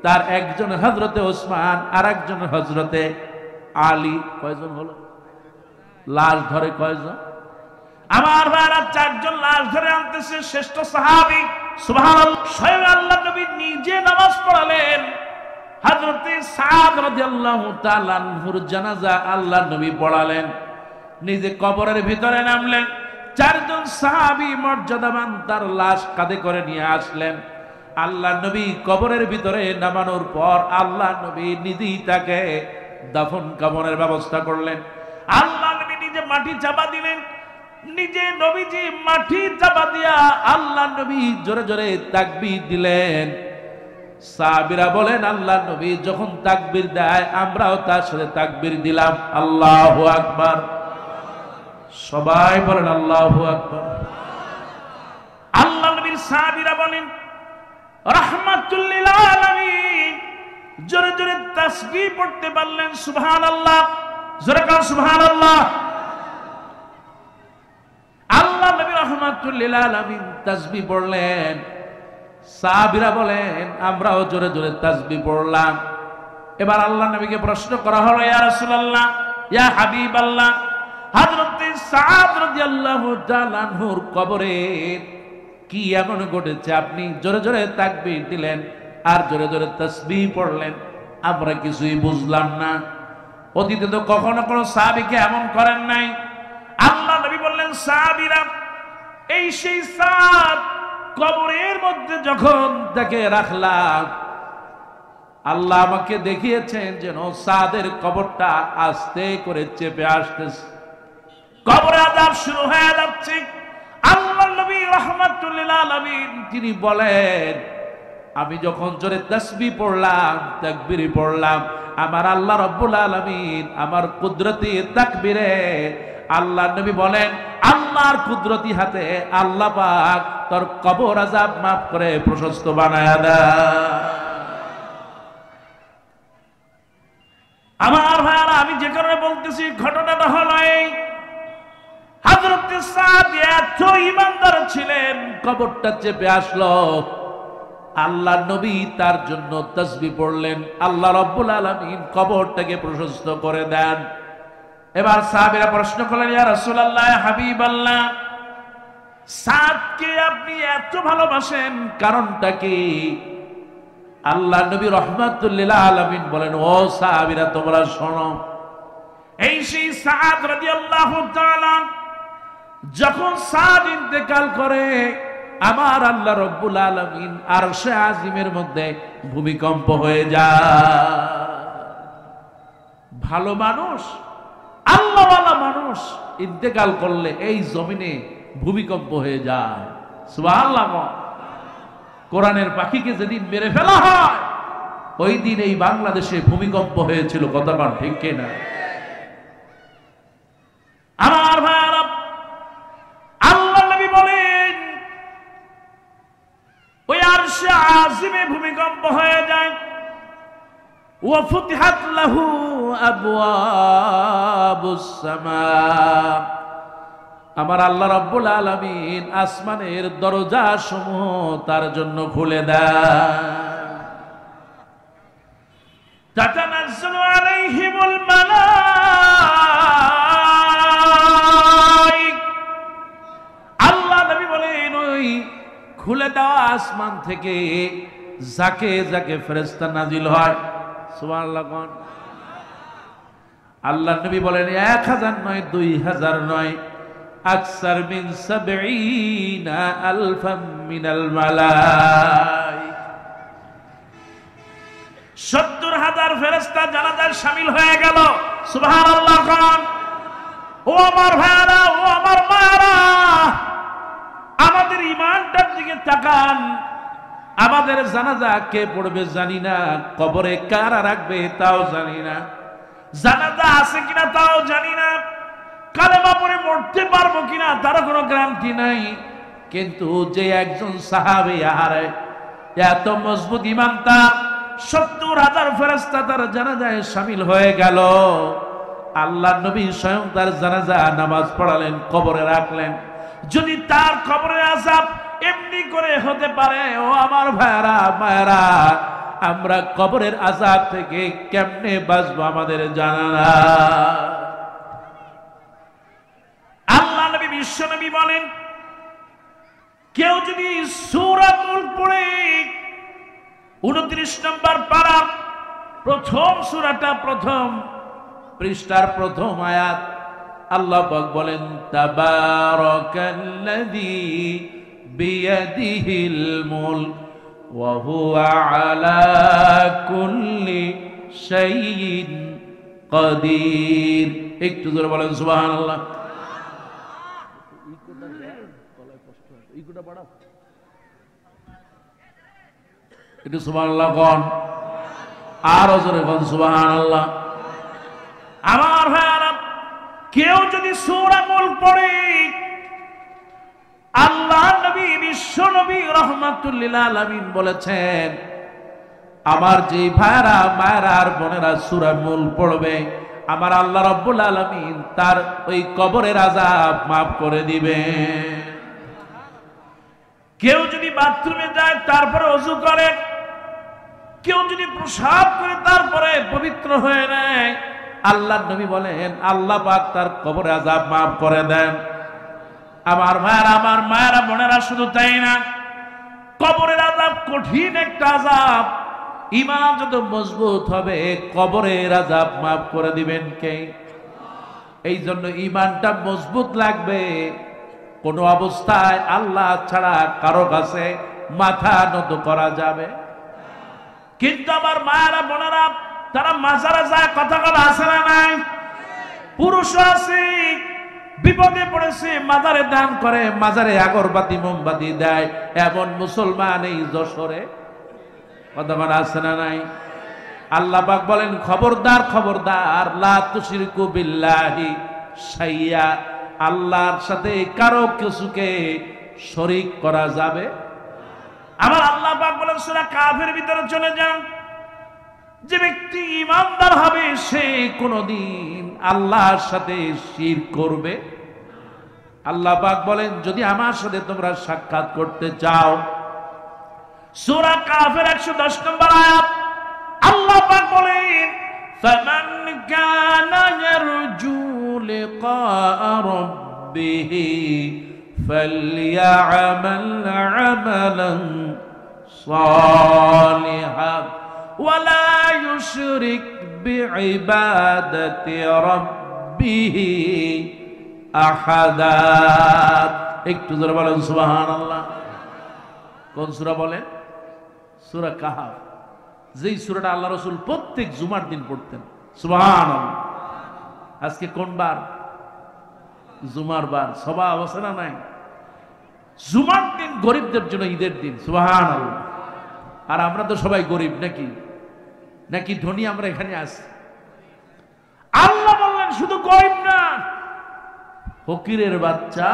তার একজন হযরতে ওসমান আর একজন হযরতে আলী। কয়জন হলো? লাশ ধরে কয়জন? আমার ভাইরা 4 জন লাশ ধরে আনতেছে শ্রেষ্ঠ সাহাবী, সুবহানাল্লাহ। স্বয়ং আল্লাহ নবী নিজে নামাজ পড়ালেন। হযরতে সাদ রাদিয়াল্লাহু তাআলা আনহুর জানাজা আল্লাহ নবী পড়ালেন, নিজে কবরের ভিতরে নামলেন। 4 জন সাহাবী মর্যাদাবান তার লাশ কাঁধে করে নিয়ে আসলেন। আল্লাহ নবী কবরের ভিতরে নামানোর পর আল্লাহ নবী নিজেই তাকে দাফন কাফনের ব্যবস্থা করলেন। আল্লাহ নবী নিজে মাটি চাপা দিলেন, নিজে নবীজি মাটি চাপা দিয়া আল্লাহ নবী জোরে জোরে তাকবীর দিলেন। সাহাবীরা বলেন, আল্লাহ নবী যখন তাকবীর দেয় আমরাও তার সাথে তাকবীর দিলাম, আল্লাহু আকবার। সবাই বলেন আল্লাহু আকবার। আল্লাহ নবীর সাহাবীরা বলেন রাহমাতুল লিল আলামিন, জোরে জোরে তাসবিহ পড়তে পারলেন সুবহানাল্লাহ, জোরে কাও সুবহানাল্লাহ। আল্লাহ নবী রাহমাতুল লিল আলামিন তাসবিহ পড়লেন, সাহাবীরা বলেন আমরাও জোরে জোরে তাসবিহ পড়লাম। এবার আল্লাহ নবীকে প্রশ্ন করা হলো, ইয়া রাসূলুল্লাহ, ইয়া হাবিবাল্লাহ, হযরত সাদ রাদিয়াল্লাহু তাআলা আনহুর কবরে কি এমন ঘটেছে আপনি জোরে জোরে তাকবীর দিলেন আর জোরে জোরে তাসবিহ পড়লেন, আমরা কিছুই বুঝলাম না। অতীতে তো কখনো কোনো সাহাবীকে এমন করেন নাই। আল্লাহ নবী বললেন, সাহাবীরা, এই সেই সাদ কবরের মধ্যে যখন তাকে রাখলাম, আল্লাহ আমাকে দেখিয়েছেন যেন সাদের কবরটা আস্তে করে চেপে আসতেছে, কবরে আযাব শুরু হয়ে যাচ্ছে। আল্লাহ নবী রাহমাতুল লিল আলামিন তিনি বলেন, আমি যখন জোরে তাসবিহ পড়লাম, তাকবীর পড়লাম, আমার আল্লাহ রাব্বুল আলামিন আমার কুদরতি তাকবীরে আল্লাহ নবী বলেন আল্লাহর কুদরতি হাতে আল্লাহ পাক তোর কবর আযাব মাফ করে প্রশস্ত বানায়া দেয়। আমার ভাইরা, আমি যে কারণে বলতেছি ঘটনাটা হলো এই, হযরত সাদ এত ঈমানদার ছিলেন, কবরটা চেপে আসলো, আল্লাহ নবী তার জন্য তাসবিহ পড়লেন, আল্লাহ রাব্বুল আলামিন কবরটাকে প্রশস্ত করে দেন। এবার সাহাবীরা প্রশ্ন করলেন, ইয়া রাসূলুল্লাহ, ইয়া হাবিবাল্লাহ, সাদকে আপনি এত ভালোবাসেন, কারণটা কি? আল্লাহ নবী রাহমাতুল লিল আলামিন বলেন, ও সাহাবীরা তোমরা শোনো, এই সেই সাদ রাদিয়াল্লাহু তাআলা যখন সাদ ইন্তেকাল করে, আমার আল্লাহ রাব্বুল আলামিন আরশে আজিমের মধ্যে ভূমিকম্প হয়ে যায়। ভালো মানুষ, আল্লাহওয়ালা মানুষ ইন্তেকাল করলে এই জমিনে ভূমিকম্প হয়ে যায়। সুবহানাল্লাহ। কোরআনের পাখিকে যেদিন মেরে ফেলা হয়, ওই দিন এই বাংলাদেশে ভূমিকম্প হয়েছিল, কথা বল ঠিক কিনা? আমার ভাইরা, আল্লাহ নবী বলেন ওই আরশে আজিমে ভূমিকম্প হয়ে যায়। ওয়া ফুতিহাত লাহু আবওয়াবুস সামা, আমার আল্লাহ রাব্বুল আলামিন আসমানের দরজা সমূহ তার জন্য খুলে দেয়। তাতানাজ্জালু আলাইহিমুল মালাইক, আল্লাহ নবী বলেন ওই খুলে দেওয়া আসমান থেকে যাকে যাকে ফেরেশতা নাজিল হয়, সুবহানাল্লাহ। আল্লাহ নবী বলেন 1000 নয়, 2000 নয়, আকসার মিন 70 আলফাম মিনাল মালাইক, 70,000 ফেরেশতা জানাজায় শামিল হয়ে গেল। সুবহানাল্লাহ। ও আমার ভাইরা, ও আমার মায়েরা, আমাদের ঈমানটার দিকে তাকান। আমাদের জানাজা কে পড়বে জানি না, কবরে কারা রাখবে তাও জানি না, জানাজা আছে কিনা তাও জানি না, কালেমা পড়ে মরতে পারবো কিনা তার কোনো গ্যারান্টি নাই। কিন্তু যে একজন সাহাবী আরে এত মজবুত ঈমান, তার 70,000 ফেরেশতা তার জানাজায় শামিল হয়ে গেল। আল্লাহ নবী স্বয়ং তার জানাজা নামাজ পড়ালেন, কবরে রাখলেন। যদি তার কবরের আযাব এমনি করে হতে পারে, ও আমার ভাইরা মায়েরা, আমরা কবরের আযাব থেকে কেমনে বাঁচবো আমাদের জানা না। আল্লাহ নবী বিশ্ব নবী বলেন, কেউ যদি সূরা মুলক পড়ে 29 নম্বর পারা প্রথম সূরাটা প্রথম পৃষ্ঠার প্রথম আয়াত, আল্লাহ পাক বলেন তাবারাকাল্লাযী বিয়াদিহিল মুলক ওয়া হুয়া আলা কুল্লি শাইইন কাদির। একটু জোরে বলেন সুবহানাল্লাহ। একটু সুবহানাল্লাহ কোন, আরো জোরে কোন সুবহানাল্লাহ। আমার ভাইরা, কেউ যদি সূরা মুলক পড়ে, আল্লাহ নবী বিশ্ব নবী রাহমাতুল লিল আলামিন বলেছেন, আমার যে ভাইরা মায়েরা আর বোনেরা সূরা মুলক পড়বে, আমার আল্লাহ রাব্বুল আলামিন তার ওই কবরের আযাব মাফ করে দিবেন। কেউ যদি বাথরুমে যায় তারপরে ওযু করে, কেউ যদি প্রসাব করে তারপরে পবিত্র হয়ে নেয়, আল্লাহর নবী বলেন আল্লাহ পাক তার কবরের আযাব মাফ করে দেন। আমার ভাইরা আমার মায়েরা বোনেরা, শুধু তাই না, কবরের আযাব কঠিন একটা আযাব। ঈমান যত মজবুত হবে কবরের আযাব মাফ করে দিবেন কে? এই জন্য ঈমানটা মজবুত লাগবে। কোন অবস্থায় আল্লাহ ছাড়া কারো কাছে মাথা নত করা যাবে। কিন্তু আমার মায়েরা বোনেরা, তারা মাজারে যায়, কথা বলা আছে না নাই? পুরুষ আছে, বিপদে পড়েছে, মাজারে দান করে, মাজারে আগরবাতি মোমবাতি দেয়, এমন মুসলমান এই যশোরে কথা বলা আছে না নাই? আল্লাহ পাক বলেন খবরদার খবরদার, লা তুশরিকু বিল্লাহি শাইয়া, আল্লাহর সাথে কারো কিছুকে শরীক করা যাবে। আবার আল্লাহ পাক বলেন সূরা কাফের ভিতরে চলে যান, যে ব্যক্তি ঈমানদার হবে সে কোনদিন আল্লাহর সাথে শিরক করবে। আল্লাহ পাক বলেন যদি আমার সাথে তোমরা সাক্ষাৎ করতে চাও, সূরা কাফের 110 নম্বর আয়াত, আল্লাহ পাক বলেন ফামান কানা ইয়ারজু লিকা রাব্বিহি ফালইআমাল আমালান সালিহান ওয়ালা ইউশরিক বিইবাদাতি রাব্বিহি আহাদা। একটু জোরে বলেন সুবহানাল্লাহ। কোন সূরা বলেন? সূরা কাহফ, যেই সূরাটা আল্লাহ রাসূল প্রত্যেক জুমার দিন পড়তেন। সুবহানাল্লাহ। আজকে কোন বার? জুমার বার। সভা অবস্থা নাই? জুমার দিন গরিবদের জন্য ঈদের দিন। সুবহানাল্লাহ। আর আমরা তো সবাই গরিব নাকি? নাকি ধনী আমরা এখানে আছি? আল্লাহ বললেন শুধু গরিব না, ফকিরের বাচ্চা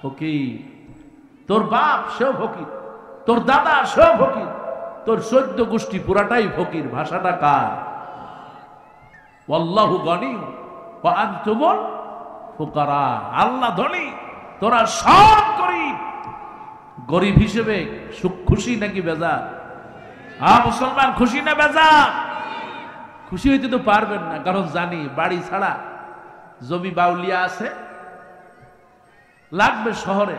ফকির, তোর বাপ সেও ফকির, তোর দাদা সেও ফকির, তোর 14 গোষ্ঠী পুরাটাই ফকির। ভাষাটা কার? ওয়াল্লাহু গনিয়্যুম ওয়া আনতুমুল ফুকারা। আল্লাহ ধনী, তোরা সব গরিব। গরিব হিসেবে সুখ খুশি নাকি বেজার? হ্যাঁ মুসলমান, খুশি না বেজার? খুশি হইতে তো পারবেন না, কারণ জানি বাড়ি ছাড়া জমি বাউলিয়া আছে, লাগবে শহরে।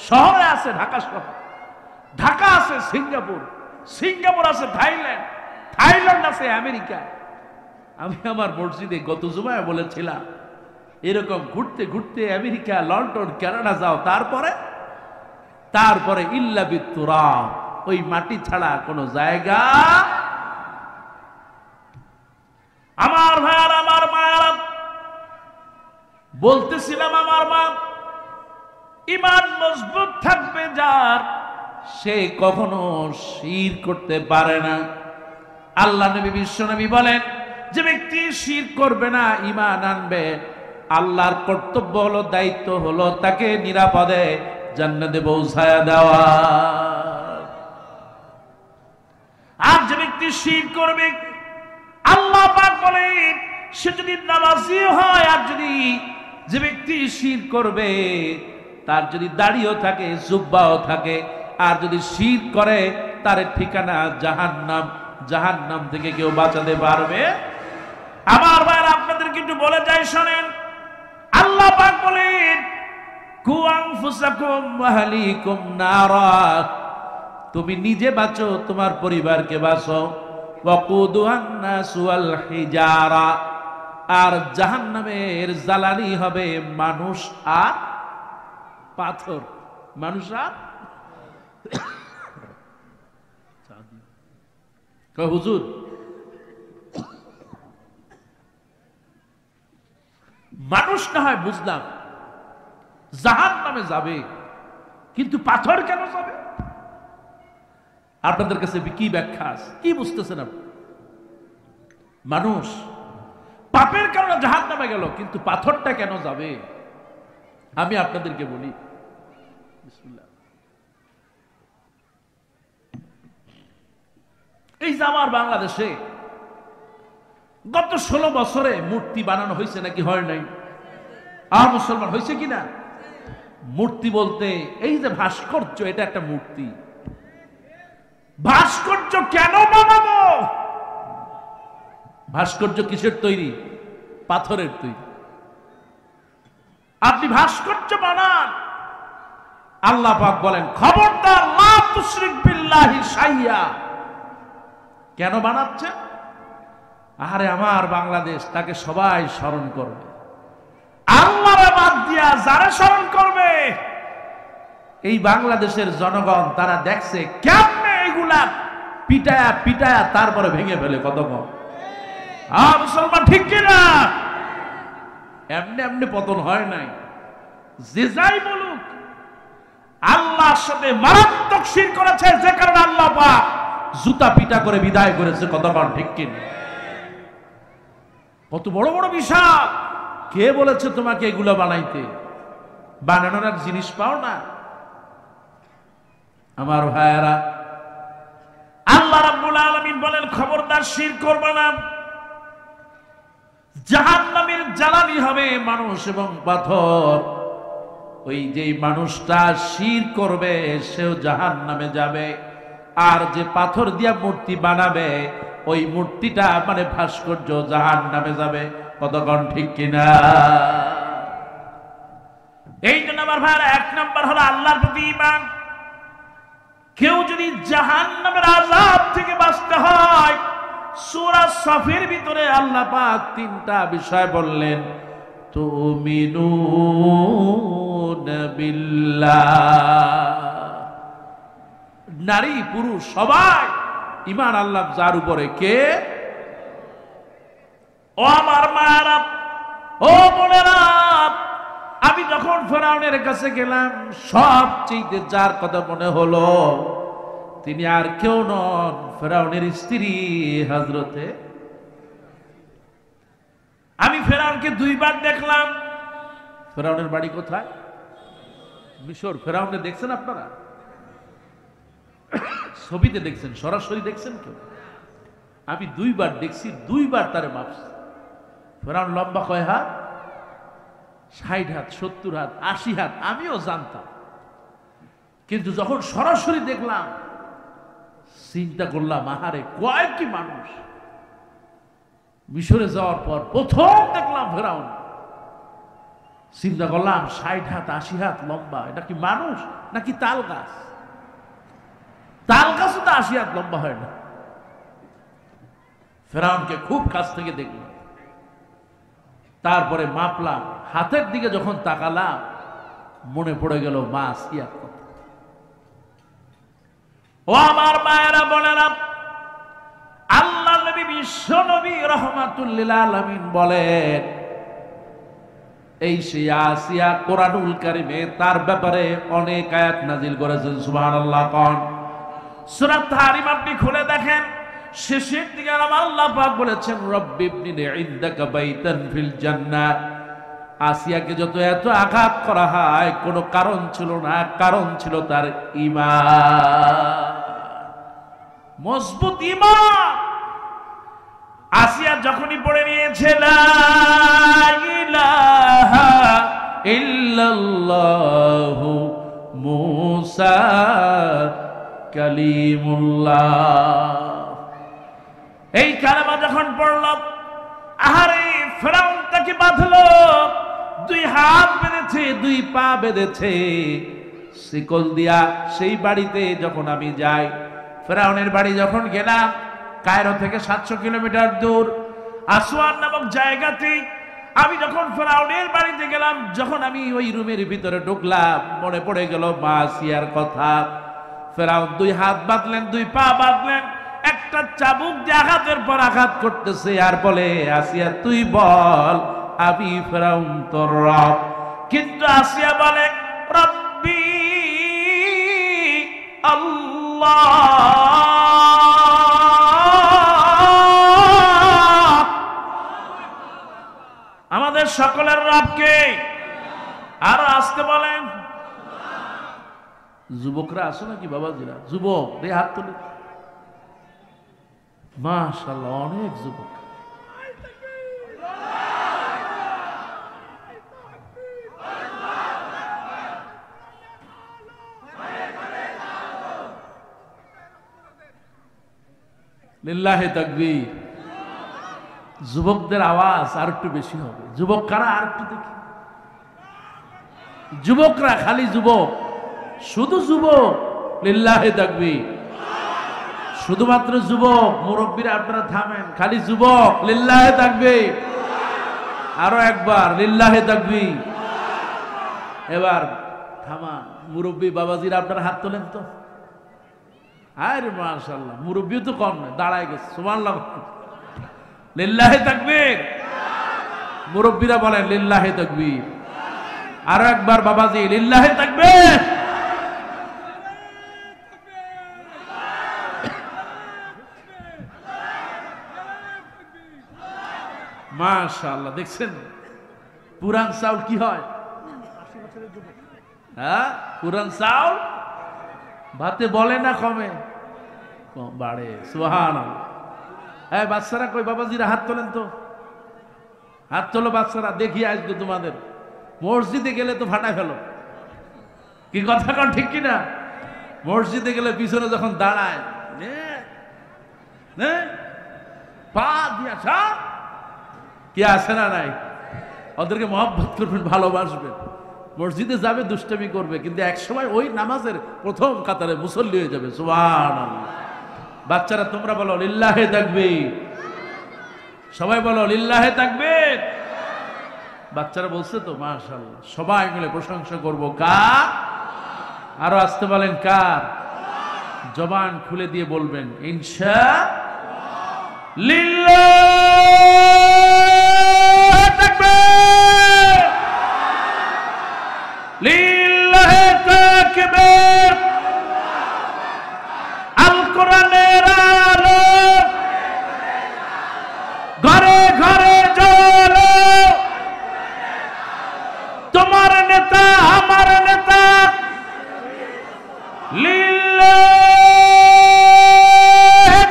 শহরে আছে ঢাকা শহর, ঢাকা আছে সিঙ্গাপুর, সিঙ্গাপুর আছে থাইল্যান্ড, থাইল্যান্ড আছে আমেরিকা। আমি আমার মসজিদে গত জুমায় বলেছিলাম, এরকম ঘুরতে ঘুরতে আমেরিকা, লন্ডন, কানাডা যাও, তারপরে ইল্লা বিতুরাব, ওই মাটি ছাড়া কোন জায়গা। আমার ভাইয়ার আমার মায়েরা, বলতেছিলাম আমার মা, ঈমান মজবুত থাকবে যার, সে কখনো শিরক করতে পারে না। আল্লাহ নবী বিশ্ব নবী বলেন যে ব্যক্তি শিরক করবে না, ঈমান আনবে, আল্লাহর কর্তব্য হলো, দায়িত্ব হলো তাকে নিরাপদে জান্নাতে পৌঁছায়া দেওয়া। আর যে ব্যক্তি শিরক করবে, আল্লাহ পাক বলেন সে যদি নামাজি হয়, আর যদি যে ব্যক্তি শিরক করবে তার যদি দাড়িও থাকে, জুব্বাও থাকে, আর যদি শিরক করে তার ঠিকানা জাহান্নাম। জাহান্নাম থেকে কেউ বাঁচাতে পারবে? আমার ভাইরা আপনাদেরকে একটু বলে যাই শোনেন, আল্লাহ পাক বলেন কু আনফুসাকুম ওয়া আহলিকুম নারা, তুমি নিজে বাঁচো, তোমার পরিবারকে বাঁচো। ওয়াকুদুহান নাসু ওয়াল হিজারা, আর জাহান্নামের জ্বালানি হবে মানুষ আর পাথর। মানুষ আর হুজুর মানুষ না হয় বুঝলাম, জাহান্নামে যাবে, কিন্তু পাথর কেন যাবে? আপনাদের কাছে কি ব্যাখ্যা আছে? কি বুঝতেছেন আপনি? মানুষ পাপের কারণে জাহান্নামে গেল, কিন্তু পাথরটা কেন যাবে? আমি আপনাদেরকে বলি, বিসমিল্লাহ। এই যে আমার বাংলাদেশে গত 16 বছরে মূর্তি বানানো হয়েছে নাকি হয় নাই? আর মুসলমান হয়েছে কিনা? মূর্তি বলতে এই যে ভাস্কর্য, এটা একটা মূর্তি। ভাস্কর্য কেন বানাবো? ভাস্কর্য কিসের তৈরি? পাথরের তৈরি। আপনি ভাস্কর্য বানান, আল্লাহ পাক বলেন খবরদার লা তুশরিক বিল্লাহি শাইয়া। কেন বানাচ্ছেন? আরে আমার বাংলাদেশ, তাকে সবাই স্মরণ করবে। আল্লাহর বাদ দিয়া যারা স্মরণ করবে, এই বাংলাদেশের জনগণ তারা দেখছে কেমনে এগুলা পিটায়া পিটায়া তারপরে ভেঙে ফেলে। কত কম মুসলমান, ঠিক কিনা? এমনি এমনি পতন হয় নাই। যে যাই বলুক, আল্লাহর সাথে মারাত্মক শিরক করেছে, যে কারণে আল্লাহ পাক জুতা পিটা করে বিদায় করেছে। কত কম ঠিক কিনা? কত বড় বড় বিষয়। কে বলেছে তোমাকে এগুলো বানাইতে? বানানোর এক জিনিস পাও না? আমার ভাইয়েরা, আল্লাহ রাব্বুল আলামিন বলেন খবরদার শিরক করবে না। জাহান্নামের জ্বালানি হবে মানুষ এবং পাথর। ওই যে মানুষটা শিরক করবে সেও জাহান্নামে যাবে, আর যে পাথর দিয়া মূর্তি বানাবে ওই মূর্তিটা মানে ভাস্কর্য জাহান্নামে যাবে। কতক্ষণ ঠিক কিনা? এই জন্য আমার ভাইরা, 1 নাম্বার হলো আল্লাহর প্রতি ঈমান। কেউ যদি জাহান্নামের আযাব থেকে বাঁচতে হয়, সূরা সাফের ভিতরে আল্লাহ পাক 3টা বিষয় বললেন। তুমিনুনা বিল্লাহ, নারী পুরুষ সবাই ঈমান আল্লাহ যার উপরে। কে? ও আমার মায়েরা, ও বোনেরা, আমি যখন ফেরাউনের কাছে গেলাম, সবচেয়ে যার কথা মনে হলো তিনি আর কেউ নন, ফেরাউনের স্ত্রী হযরতে। আমি ফেরাউনকে 2 বার দেখলাম। ফেরাউনের বাড়ি কোথায়? মিশর। ফেরাউনকে দেখছেন আপনারা? ছবিতে দেখছেন, সরাসরি দেখছেন কেউ? আমি 2 বার দেখছি, 2 বার তারে মাপছি। ফেরাউন লম্বা কয় হাত? 60 হাত, 70 হাত, 80 হাত। আমিও জানতাম, কিন্তু যখন সরাসরি দেখলাম চিন্তা করলাম, আহারে কয় কি মানুষ। মিশরে যাওয়ার পর প্রথম দেখলাম ফেরাউন। চিন্তা করলাম 60 হাত 80 হাত লম্বা, এটা কি মানুষ নাকি তাল গাছ? তাল গাছও তো 80 হাত লম্বা হয় না। ফেরাউনকে খুব কাছ থেকে দেখলাম, তারপরে মাপলাম। হাতের দিকে যখন তাকালাম মনে পড়ে গেল মা আসিয়ার কথা। ও আমার মায়েরা বোনেরা, আল্লাহ নবী বিশ্ব নবী রাহমাতুল লিল আলামিন বলেন, এই সেই আসিয়া কোরআনুল কারীমে তার ব্যাপারে অনেক আয়াত নাজিল করেছেন। সুবহানাল্লাহ। কোন সূরা তাহরিম আপনি খুলে দেখেন, শেষের দিকে আল্লাহ পাক বলেছেন রব্বি ইবনি ইনদাকা বাইতান ফিল জান্নাহ। আসিয়াকে যত এত আঘাত করা হয় কোনো কারণ ছিল না, কারণ ছিল তার ঈমান, মজবুত ঈমান। আসিয়া যখনই পড়ে নিয়েছে লা ইলাহা ইল্লাল্লাহু মুসা কালিমুল্লাহ, এই কালেমা যখন পড়ল, আহারে ফেরাউন তাকে বাঁধলো। 2 হাত বেঁধেছে, 2 পা বেঁধেছে শিকল দিয়া। সেই বাড়িতে যখন আমি যাই, ফেরাউনের বাড়ি যখন গেলাম, কায়রো থেকে 700 কিলোমিটার দূর আসওয়ান নামক জায়গাতে আমি যখন ফেরাউনের বাড়িতে গেলাম, যখন আমি ওই রুমের ভিতরে ঢুকলাম, মনে পড়ে গেল মা আসিয়ার কথা। ফেরাউন 2 হাত বাঁধলেন, 2 পা বাঁধলেন, একটা চাবুক দিয়ে আঘাতের পর আঘাত করতেছে, আর বলে আসিয়া তুই বল আমি ফেরাউন তোর রব। কিন্তু আসিয়া বলে রব্বি আল্লাহ। সকলের রব কে? আর আসতে বলেন। যুবকরা আসো নাকি বাবাজিরা? যুবক দে হাত তুলে। মাশাআল্লাহ, অনেক যুবক। লিল্লাহি তাকবীর। যুবকদের আওয়াজ আর একটু বেশি হবে। যুবক কারা? আর একটু দেখি। যুবকরা, খালি যুবক, শুধু যুবক। লিল্লাহি তাকবীর। শুধুমাত্র যুবক। মুরব্বীরা আপনারা থামেন, খালি যুবক। লিল্লাহি তাকবীর। আরো একবার লিল্লাহি তাকবীর। এবার থামান। মুরব্বী বাবাজিরা আপনারা হাত তোলেন তো। আরে মাশাআল্লাহ, মুরব্বী তো কম নয়, দাঁড়ায় গেছে। সুবহানাল্লাহ। লিল্লাহি তাকবীর। মুরব্বীরা বলেন লিল্লাহি তাকবীর। আরো একবার বাবাজি, লিল্লাহি তাকবীর। মাশাআল্লাহ। দেখছেন পুরান চাউল কি হয়? হ্যাঁ, পুরান চাউল ভাতে বলে না কমে? বাড়ে। সুবহানাল্লাহ। হ্যাঁ, বাচ্চারা কই? বাবাজিরা হাত তোলেন তো। হাত তোলো বাচ্চারা, দেখি আসবে তোমাদের। মসজিদে গেলে তো ফাটায় ফেলো। কি কথা কন, ঠিক কিনা? মসজিদে গেলে পিছনে যখন দাঁড়ায়, পা দিয়া কি আছে না নাই? ওদেরকে মহব্বত করবেন, ভালোবাসবেন। মসজিদে যাবে, দুষ্টামি করবে, কিন্তু একসময় ওই নামাজের প্রথম কাতারে মুসল্লি হয়ে যাবে। সুবহানাল্লাহ। বাচ্চারা তোমরা বলো লিল্লাহি তাকবীর। সবাই বলো লিল্লাহি তাকবীর। বাচ্চারা বলছে তো, মাশাআল্লাহ। সবাই মিলে প্রশংসা করব কার? আরো আসতে বলেন কার? জবান খুলে দিয়ে বলবেন ইনশাআল্লাহ। লিল্লাহি তাকবীর। লিল্লাহি তাকবীর। আল কোরআনের আলো ঘরে ঘরে জ্বলো। তোমার নেতা আমার নেতা। লিল্লাহি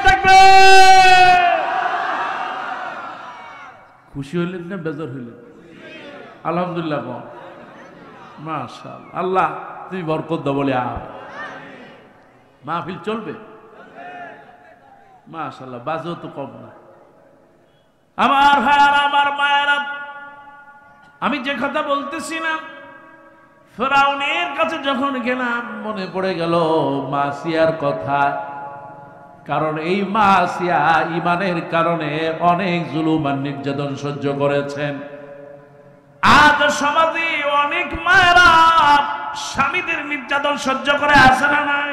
তাকবীর। খুশি হইলেন না বেজার হইলেন? আলহামদুলিল্লাহ। মাশাআল্লাহ। আল্লাহ তুমি বরকত দাও বলে মাহফিল চলবে। মাশাআল্লাহ। বাজও তো কম না। আমার ভাইয়ারা, আমার মায়েরা, আমি যে কথা বলতেছি না, ফেরাউনের কাছে যখন গেলাম মনে পড়ে গেল মাসিয়ার কথা। কারণ এই মাসিয়া ঈমানের কারণে অনেক জুলুম আর নির্যাতন সহ্য করেছেন। আজ সমাজে অনেক মায়েরা স্বামীদের নির্যাতন সহ্য করে আছে না নাই?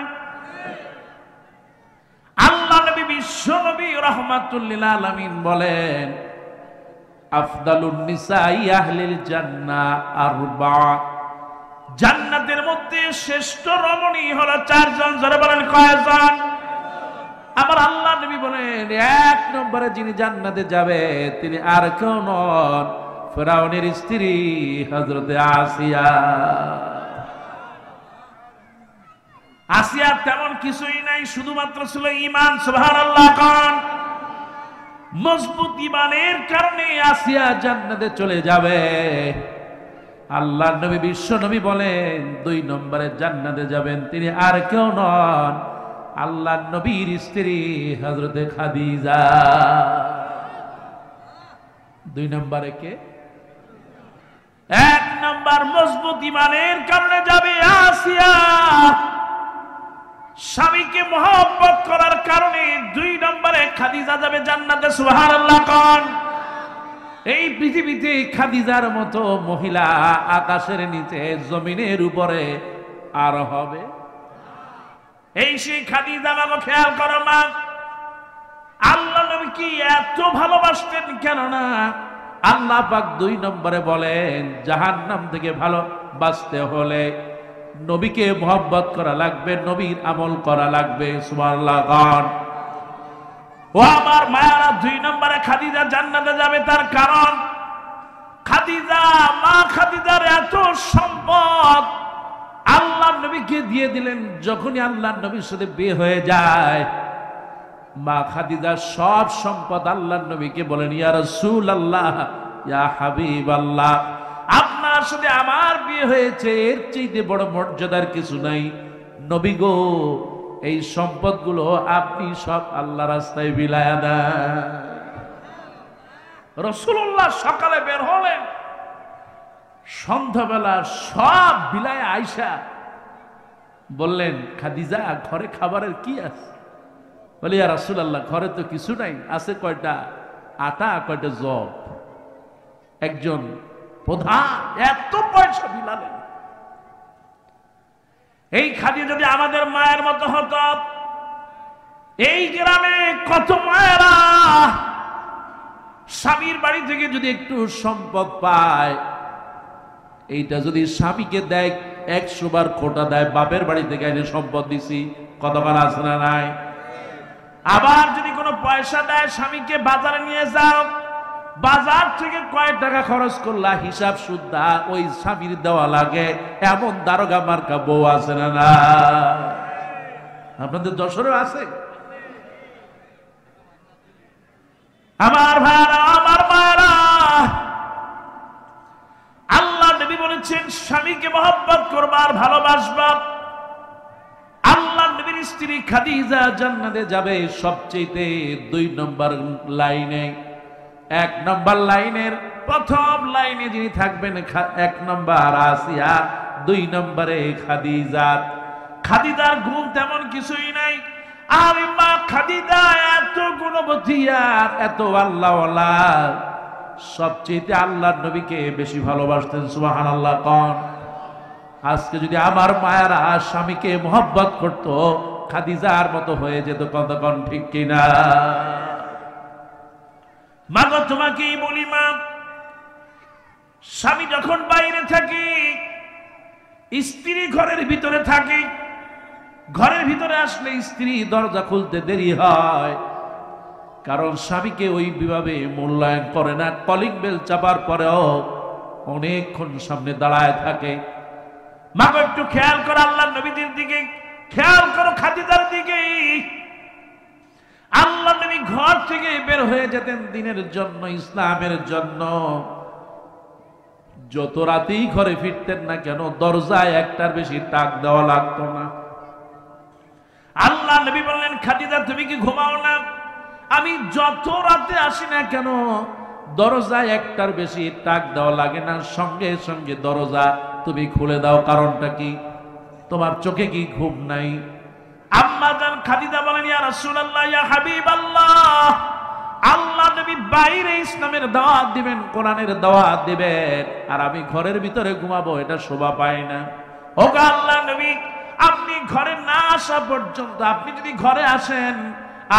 আল্লাহ নবী, বিশ্ব নবী রাহমাতুল লিল আলামিন বলেন, আফদালুন নিসাই আহলিল জান্নাহ আরবা। জান্নাতের মধ্যে শ্রেষ্ঠ রমণী হলো চারজন। জোরে বলেন কয়জন? আমার আল্লাহ নবী বলেন, এক নম্বরে যিনি জান্নাতে যাবে তিনি আর কেউ নন, ফেরাউনের স্ত্রী হযরতে আসিয়া। আসিয়া তেমন কিছুই নাই, শুধুমাত্র ছিল ঈমান। সুবহানাল্লাহ। কোন মজবুত ঈমানের কারণে আসিয়া জান্নাতে চলে যাবে। আল্লাহর নবী, বিশ্ব নবী বলেন, দুই নম্বরে জান্নাতে যাবেন তিনি আর কেউ নন, আল্লাহর নবীর স্ত্রী হযরতে খাদিজা। দুই নম্বরে কে? এক নম্বর মজবুত ঈমানের কারণে যাবে আসিয়া। স্বামীকে মহব্বত করার কারণে দুই নম্বরে খাদিজা যাবে জান্নাতে। সুবহানাল্লাহ। কোন এই পৃথিবীতে খাদিজার মতো মহিলা আকাশের নিচে জমিনের উপরে আর হবে? এই সেই খাদিজা। আমাকে খেয়াল করো মা, আল্লাহ নবী কি এত ভালোবাসতেন? কেননা আল্লাহ পাক দুই নম্বরে বলেন, জাহান্নাম থেকে ভালো বাঁচতে হলে নবীকে মহব্বত করা লাগবে, নবীর আমল করা লাগবে। সুবহানাল্লাহ। ও আমার মায়েরা, দুই নম্বরে খাদিজা জান্নাতে যাবে। তার কারণ খাদিজা খাদিজা, মা খাদিজার এত সম্পদ আল্লাহর নবীকে দিয়ে দিলেন। যখনই আল্লাহর নবীর সাথে বিয়ে হয়ে যায়, মা খাদিজা সব সম্পদ আল্লাহর নবীকে বলেন, ইয়া রাসূলুল্লাহ, ইয়া হাবিবাল্লাহ, আপনার সাথে আমার বিয়ে হয়েছে, এর চেয়ে বড় মর্যাদার কিছু নাই। নবী গো, এই সম্পদগুলো আপনি সব আল্লাহ রাস্তায় বিলায়া দেন। রাসূলুল্লাহ সকালে বের হলেন, সন্ধ্যাবেলা সব বিলায় আইসা বললেন, খাদিজা ঘরে খাবারের কি আছে? বলে, ইয়া রাসূলুল্লাহ, ঘরে তো কিছু নাই, আছে কয়টা আটা, কয়টা জব। একজন প্রধান এত পয়সা বিলালেন। এই খাদিজা যদি আমাদের মায়ের মতো হতো, এই গ্রামে কত মায়েরা স্বামীর বাড়ি থেকে যদি একটু সম্পদ পায়, এইটা যদি স্বামীকে দেয় 100 বার খোটা দেয়, বাপের বাড়ি থেকে এনে সম্পদ দিছি, কতবার আছে না নাই? আবার যদি কোনো পয়সা দেয় স্বামীকে, বাজারে নিয়ে যাও, বাজার থেকে কয় টাকা খরচ করলা হিসাব সুদ্ধা ওই স্বামীর দেওয়া লাগে, এমন দারোগা মার্কা বউ আছে না না? আপনাদের যশোরে আছে? আমার ভাইরা, আমার মায়েরা, আল্লাহ নবী বলেছেন স্বামীকে মহব্বত করবা আর ভালোবাসবা। আল্লাহ নবীর স্ত্রী খাদিজা জান্নাতে যাবে সবচেয়ে 2 নম্বর লাইনে। 1 নম্বর লাইনের প্রথম লাইনে যিনি থাকবেন 1 নম্বর আসিয়া, 2 নম্বরে খাদিজা। খাদিজার গুণ তেমন কিছুই নাই, আর মা খাদিজা এত গুণবতী আর এত আল্লাহওয়ালা, সবচেয়ে আল্লাহর নবীকে বেশি ভালোবাসতেন। সুবহানাল্লাহ কোন? আজকে যদি আমার মায়েরা স্বামীকে মহব্বত করত, খাদিজার মতো হয়ে যেত, কতক্ষণ ঠিক কিনা? মা গো, তোমাকেই বলি মা, স্বামী যখন বাইরে থাকে, স্ত্রী ঘরের ভিতরে থাকে, ঘরের ভিতরে আসলে স্ত্রী দরজা খুলতে দেরি হয়, কারণ স্বামীকে ওইভাবে মূল্যায়ন করে না। কলিং বেল চাপার পরেও অনেকক্ষণ সামনে দাঁড়ায় থাকে। মা গো, একটু খেয়াল করো আল্লাহর নবীদের দিকে, খেয়াল করো খাদিজার দিকে। আল্লাহর নবী ঘর থেকে বের হয়ে যেতেন দিনের জন্য, ইসলামের জন্য। যত রাতেই ঘরে ফিরতেন না কেন, দরজায় একটার বেশি টাক দেওয়া লাগতো না। আল্লাহ নবী বললেন, খাদিজা তুমি কি ঘুমাও না? আমি যত রাতে আসি না কেন, দরজায় একটার বেশি টাক দেওয়া লাগে না, সঙ্গে সঙ্গে দরজা তুমি খুলে দাও। কারণটা কি? তোমার চোখে কি ঘুম নাই? আম্মা জান খাদিজা বলেন, ইয়া রাসূলুল্লাহ, ইয়া হাবিবাল্লাহ, আল্লাহ নবী বাইরে ইসলামের দাওয়াত দিবেন, কোরআনের দাওয়াত দিবেন, আর আমি ঘরের ভিতরে ঘুমাবো, এটা শোভা পায় না। ও আল্লাহ নবী, আপনি ঘরে না আসা পর্যন্ত, আপনি যদি ঘরে আসেন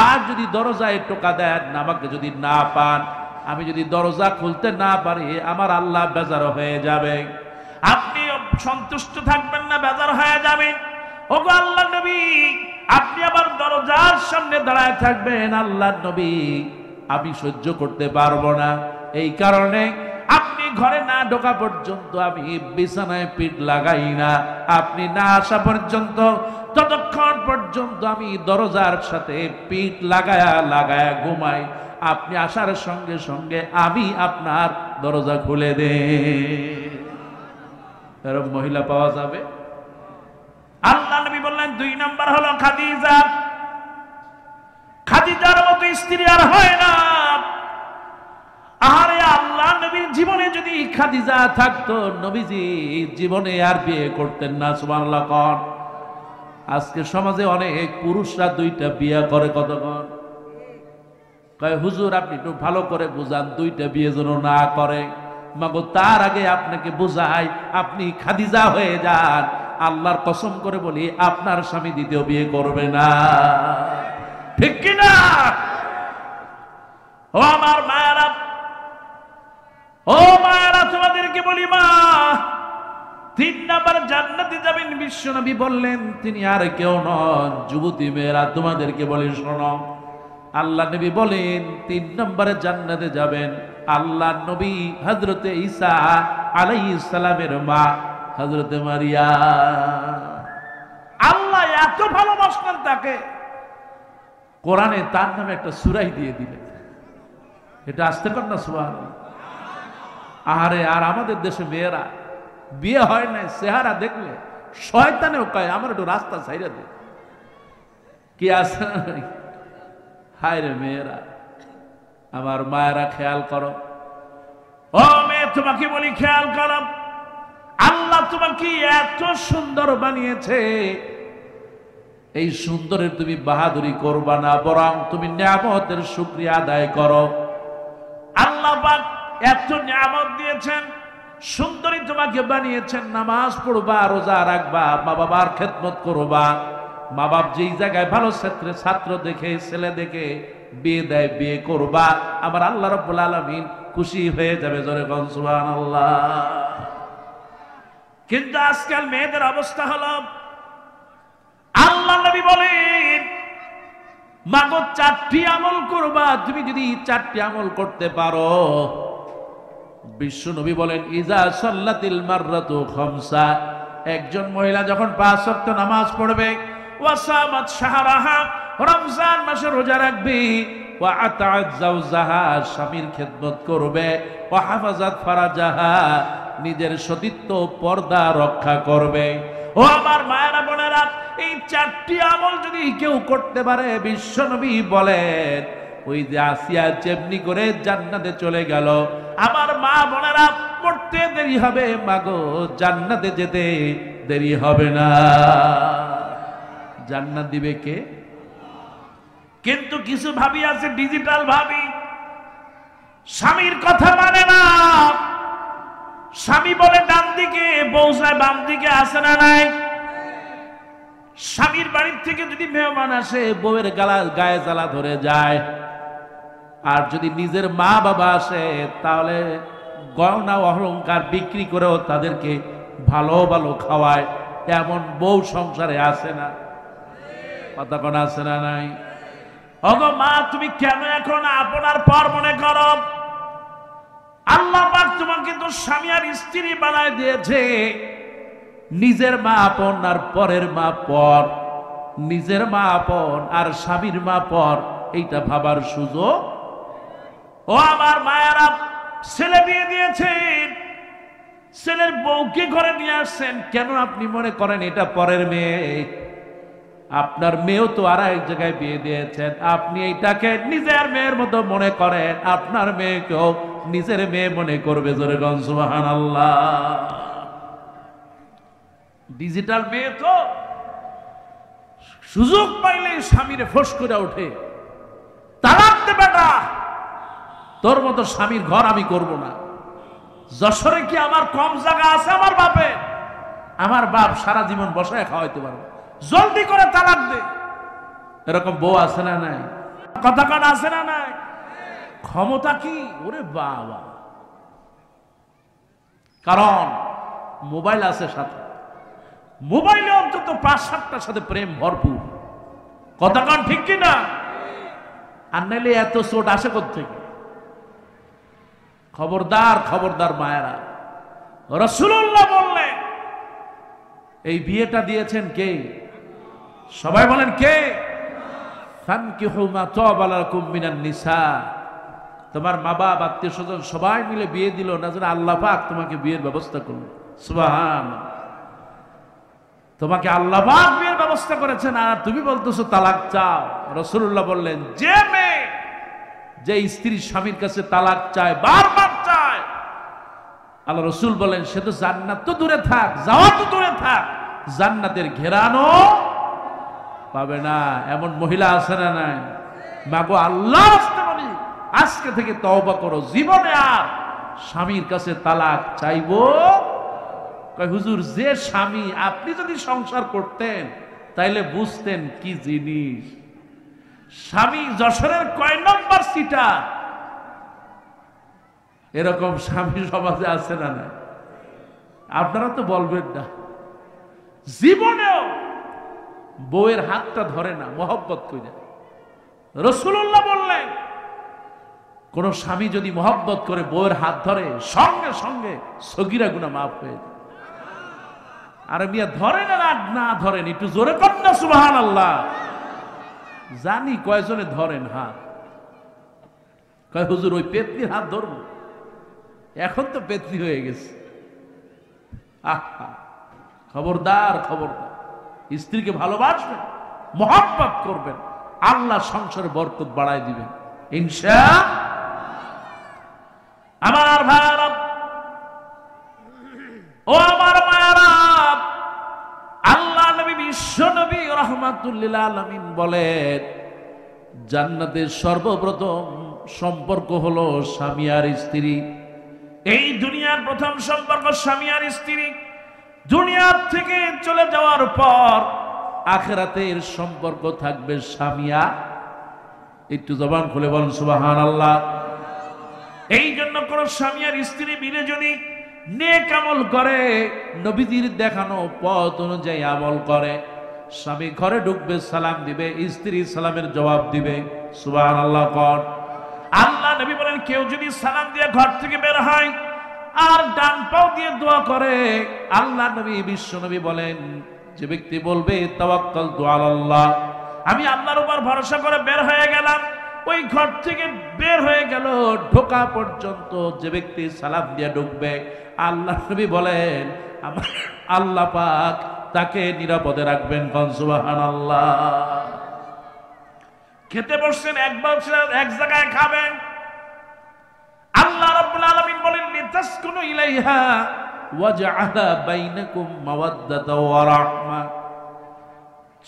আর যদি দরজায় টোকা দেন, আমাকে যদি না পান, আমি যদি দরজা খুলতে না পারি, আমার আল্লাহ বেজার হয়ে যাবে, আপনি সন্তুষ্ট থাকবেন না, বেজার হয়ে যাবেন। ও গো আল্লাহ নবী, আপনি আবার দরজার সামনে দাঁড়ায় থাকবেন, আল্লাহ নবী আমি সহ্য করতে পারবো না। এই কারণে আপনি ঘরে না ঢোকা পর্যন্ত আমি বিছানায় পিঠ লাগাই না, আপনি না আসা পর্যন্ত, ততক্ষণ পর্যন্ত আমি দরজার সাথে পিঠ লাগায়া লাগায়া ঘুমাই। আপনি আসার সঙ্গে সঙ্গে আমি আপনার দরজা খুলে দে। এরকম মহিলা পাওয়া যাবে? আল্লাহ নবী বললেন 2 নাম্বার হলো খাদিজা। খাদিজার মতো স্ত্রী আর হয় না। আরে আল্লাহ নবীর জীবনে যদি খাদিজা থাকতো, নবীজি জীবনে আর বিয়ে করতেন না। সুবহানাল্লাহ কোন? আজকে সমাজে অনেক পুরুষরা 2টা বিয়ে করে, কতক্ষণ কয় হুজুর আপনি একটু ভালো করে বুঝান, 2টা বিয়ে যেন না করে। মাগো, তার আগে আপনাকে বুঝাই, আপনি খাদিজা হয়ে যান। আল্লাহর কসম করে বলি, আপনার স্বামী দ্বিতীয় বিয়ে করবে না, ঠিক কিনা? ও আমার মায়েরা, ও মায়েরা, তোমাদেরকে বলি মা, 3 নাম্বার জান্নাতে যাবেন বিশ্বনবী বললেন, তিনি আর কেউ নন। যুবতী মেয়েরা, তোমাদেরকে বলি শোনো, আল্লাহ নবী বলেন 3 নম্বরে জান্নাতে যাবেন আল্লাহ নবী হযরতে ঈসা আলাইহিস সালামের মা হযরতে মারিয়াম। আল্লাহ এত ভালোবাসতেন তাকে, কোরআনে তার নামে একটা সূরা দিয়ে দিলেন। এটা আসতে কর না সুবহানাল্লাহ। আরে আর আমাদের দেশে মেয়েরা বিয়ে হয় না, চেহারা দেখলে শয়তানেও কয় আমার একটু রাস্তা ছাইরা দে। কি আছে না? হায় রে মেয়েরা, আমার মায়েরা খেয়াল করো। ও মেয়ে, তোমাকে বলি খেয়াল করো, আল্লাহ তোমাকে এত সুন্দর বানিয়েছে, এই সুন্দরের তুমি বাহাদুরি করবা না, বরং তুমি নিয়ামতের শুকরিয়া আদায় করো। আল্লাহ পাক এত নিয়ামত দিয়েছেন, সুন্দরী তোমাকে বানিয়েছেন, নামাজ পড়বা, রোজা রাখবা, মা বাবার খেদমত করবা। মা বাপ যেই জায়গায় ভালো ছাত্র দেখে, ছেলে দেখে বিয়ে দেয়, বিয়ে করবা, আমার আল্লাহ রাব্বুল আলামিন খুশি হয়ে যাবে। জোরে কোন সুবহানাল্লাহ। কিন্তু আজকাল মেয়েদের অবস্থা হলো, আল্লাহ নবী বলেন মাগো 4টি আমল করবা, তুমি যদি 4টি আমল করতে পারো, বিশ্ব নবী বলেন ইজা সাল্লাতিল মাররাতু খামসা, একজন মহিলা যখন 5 ওয়াক্ত নামাজ পড়বে, ওয়াসামাত শাহরাহা, রমজান মাসে রোজা রাখবে, ওয়া আতাআত যাওজাহা, স্বামীর খেদমত করবে, ওয়া হাফাজাত ফারাজাহা, নিজের সতীত্ব পর্দা রক্ষা করবে। ও আমার মায়েরা বোনেরা, এই 4টি আমল যদি কেউ করতে পারে, বিশ্ব নবী বলেন ওই যে আসিয়া যেমনি করে জান্নাতে চলে গেল, আমার মা বোনেরা মরতে দেরি হবে, মাগো জান্নাতে যেতে দেরি হবে না। জান্নাত দিবে কে? কিন্তু কিছু ভাবি আছে ডিজিটাল ভাবি, স্বামীর কথা মানে না। স্বামী বলে ডান দিকে, বউ যায় বাম দিকে, আসে না নাই? স্বামীর বাড়ির থেকে যদি মেহমান আসে, বউয়ের গায়ে জ্বালা ধরে যায়। আর যদি নিজের মা বাবা আসে, তাহলে গয়না অলংকার বিক্রি করেও তাদেরকে ভালো ভালো খাওয়ায়। এমন বউ সংসারে আসে না? কথা কোন আসে না নাই? ওগো মা, তুমি কেন এখন আপনার পর মনে করো? আল্লাহ পাক তোমাকে তো স্বামী আর স্ত্রী বানায় দিয়েছে। নিজের মা আপন আর পরের মা পর, নিজের মা আপন আর স্বামীর মা পর, এইটা ভাবার সুযোগ। ও আমার মায়েরা, ছেলে বিয়ে দিয়েছেন, ছেলের বউকে ঘরে নিয়ে আসছেন, কেন আপনি মনে করেন এটা পরের মেয়ে? আপনার মেয়েও তো আর এক জায়গায় বিয়ে দিয়েছেন, আপনি এইটাকে নিজের মেয়ের মতো মনে করেন, আপনার মেয়েকেও নিজের মেয়ে মনে করবে। জোরে কোন সুবহানাল্লাহ। ডিজিটাল মেয়ে তো সুযোগ পাইলে স্বামীরে ফোঁস করে ওঠে, তালাক দে বেটা, তোর মতো স্বামীর ঘর আমি করব না। যশোরে কি আমার কম জায়গা আছে? আমার বাপে, আমার বাপ সারা জীবন বসায় খাওয়াইতে পারবে, জলদি করে তালাক দে। এরকম বউ আছে না নাই? কথা কান আছে না নাই? ক্ষমতা কি? ওরে বাবা, কারণ মোবাইল আছে সাথে, মোবাইলে অন্তত 5-7টার সাথে প্রেম ভরপুর। কথা কান ঠিক কিনা? আর নাইলে এত চোট আসে কোত্থেকে? খবরদার, খবরদার মায়েরা। রাসূলুল্লাহ বললেন এই বিয়েটা দিয়েছেন কে? সবাই বলেন কে? ফানকিহু মা তাবা লাকুম মিনান নিসা। তোমার মা বাবা, আত্মীয় স্বজন সবাই মিলে বিয়ে দিল না, যেন আল্লাহ পাক তোমাকে বিয়ের ব্যবস্থা করল। সুবহানাল্লাহ। তোমাকে আল্লাহ পাক বিয়ের ব্যবস্থা করেছেন, আর তুমি বলতেছো তালাক চাও। রাসূলুল্লাহ বললেন যে মেয়ে, যে স্ত্রী স্বামীর কাছে তালাক চায়, বারবার চায়, আল্লাহ রাসূল বলেন সে তো জান্নাত তো দূরে থাক, যাওয়া তো দূরে থাক, জান্নাতের ঘেরানো পাবে না। এমন মহিলা আছে না নাই? মাগো আল্লাহ আসতে বলি, আজকে থেকে তওবা করো, জীবনে আর স্বামীর কাছে তালাক চাইবো। কয় হুজুর, যে স্বামী, আপনি যদি সংসার করতেন তাইলে বুঝতেন কি জিনিস। স্বামী যশোরের কয় নম্বর সিটা? এরকম স্বামী সমাজে আছে না না? আপনারা তো বলবেন না। জীবনেও বউয়ের হাতটা ধরে না, মহব্বত কইরা। রাসূলুল্লাহ বললেন কোন স্বামী যদি মহব্বত করে বউয়ের হাত ধরে সঙ্গে সঙ্গে সগীরা গুনাহ মাফ হয়ে যায়। আর মিয়া ধরেন আর না ধরেন, একটু জোরে কর না সুবহানাল্লাহ। জানি কয়জনে ধরেন হাত, কয় হুজুর ওই পেতনির হাত ধরবো, এখন তো পেতনি হয়ে গেছে। খবরদার খবরদার, স্ত্রীকে ভালোবাসবেন, মহব্বত করবেন, আল্লাহ সংসারে বরকত বাড়ায় দিবেন ইনশাআল্লাহ। আমার ভাইরা ও আমার মায়েরা, আল্লাহ নবী বিশ্ব নবী রাহমাতুল লিল আলামিন বলেন, জান্নাতের সর্বপ্রথম সম্পর্ক হলো স্বামী আর স্ত্রী। এই দুনিয়ার প্রথম সম্পর্ক স্বামী আর স্ত্রী। দুনিয়া থেকে চলে যাওয়ার পর আখিরাতের সম্পর্ক থাকবে স্বামী আর, একটু জবান খুলে বলেন সুবহানাল্লাহ। এই জন্য কোন স্বামী আর স্ত্রী মিলে যদি নেক আমল করে, নবীজির দেখানো পথ অনুযায়ী আমল করে, স্বামী ঘরে ঢুকবে সালাম দিবে, স্ত্রী সালামের জবাব দিবে, সুবহানাল্লাহ কর। আল্লাহ নবী বলেন, কেউ যদি সালাম দিয়ে ঘর থেকে বের হয় আর ডান পাও দিয়ে দোয়া করে, আল্লাহ নবী বিশ্ব নবী বলেন, যে ব্যক্তি বলবে তাওয়াক্কালতু আলাল্লাহ, আমি আল্লাহর উপর ভরসা করে বের হয়ে গেলাম, ওই ঘর থেকে বের হয়ে গেল, ঢোকা পর্যন্ত যে ব্যক্তি সালাম দিয়ে ঢুকবে, আল্লাহ নবী বলেন আমার আল্লাহ পাক তাকে নিরাপদে রাখবেন। সুবহানাল্লাহ। খেতে বসছেন, এক জায়গায় খাবেন, আল্লাহ রাব্বুল আলামিন বলেন লিতাসকুনু ইলাইহা ওয়া জাআলা বাইনাকুম মাওয়াদ্দাতা ওয়া রাহমা।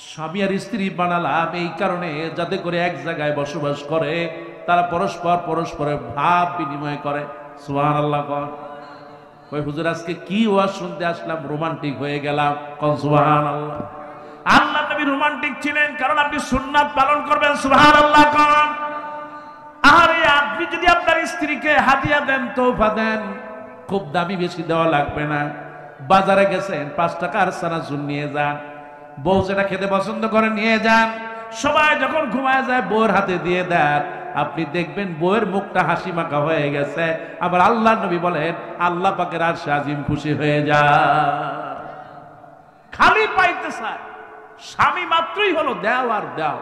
স্বামী আর স্ত্রী বানালাম এই কারণে, যাতে করে এক জায়গায় বসবাস করে, তারা পরস্পরের ভাব বিনিময় করে। সুবহানাল্লাহ কর। ওই হুজুর আজকে কি ওয়াজ শুনতে আসলাম, রোমান্টিক হয়ে গেলাম, কোন সুবহানাল্লাহ। আল্লাহ নবী রোমান্টিক ছিলেন, কারণ আপনি সুন্নাত পালন করবেন, সুবহানাল্লাহ কর। আরে আপনি যদি আপনার স্ত্রীকে হাদিয়া দেন, তোহফা দেন, খুব দামি বেশি দেওয়া লাগবে না, বাজারে গেছেন 5 টাকার চানাচুর নিয়ে যান, বউ যেটা খেতে পছন্দ করে নিয়ে যান, সবাই যখন ঘুমায় যায় বউয়ের হাতে দিয়ে দেন, আপনি দেখবেন বউয়ের মুখটা হাসি মাখা হয়ে গেছে। আবার আল্লাহ নবী বলেন আল্লাহ পাকের আরশে আজিম খুশি হয়ে যায়। খালি পাইতে চায়, স্বামী মাত্রই হলো দাও আর দাও।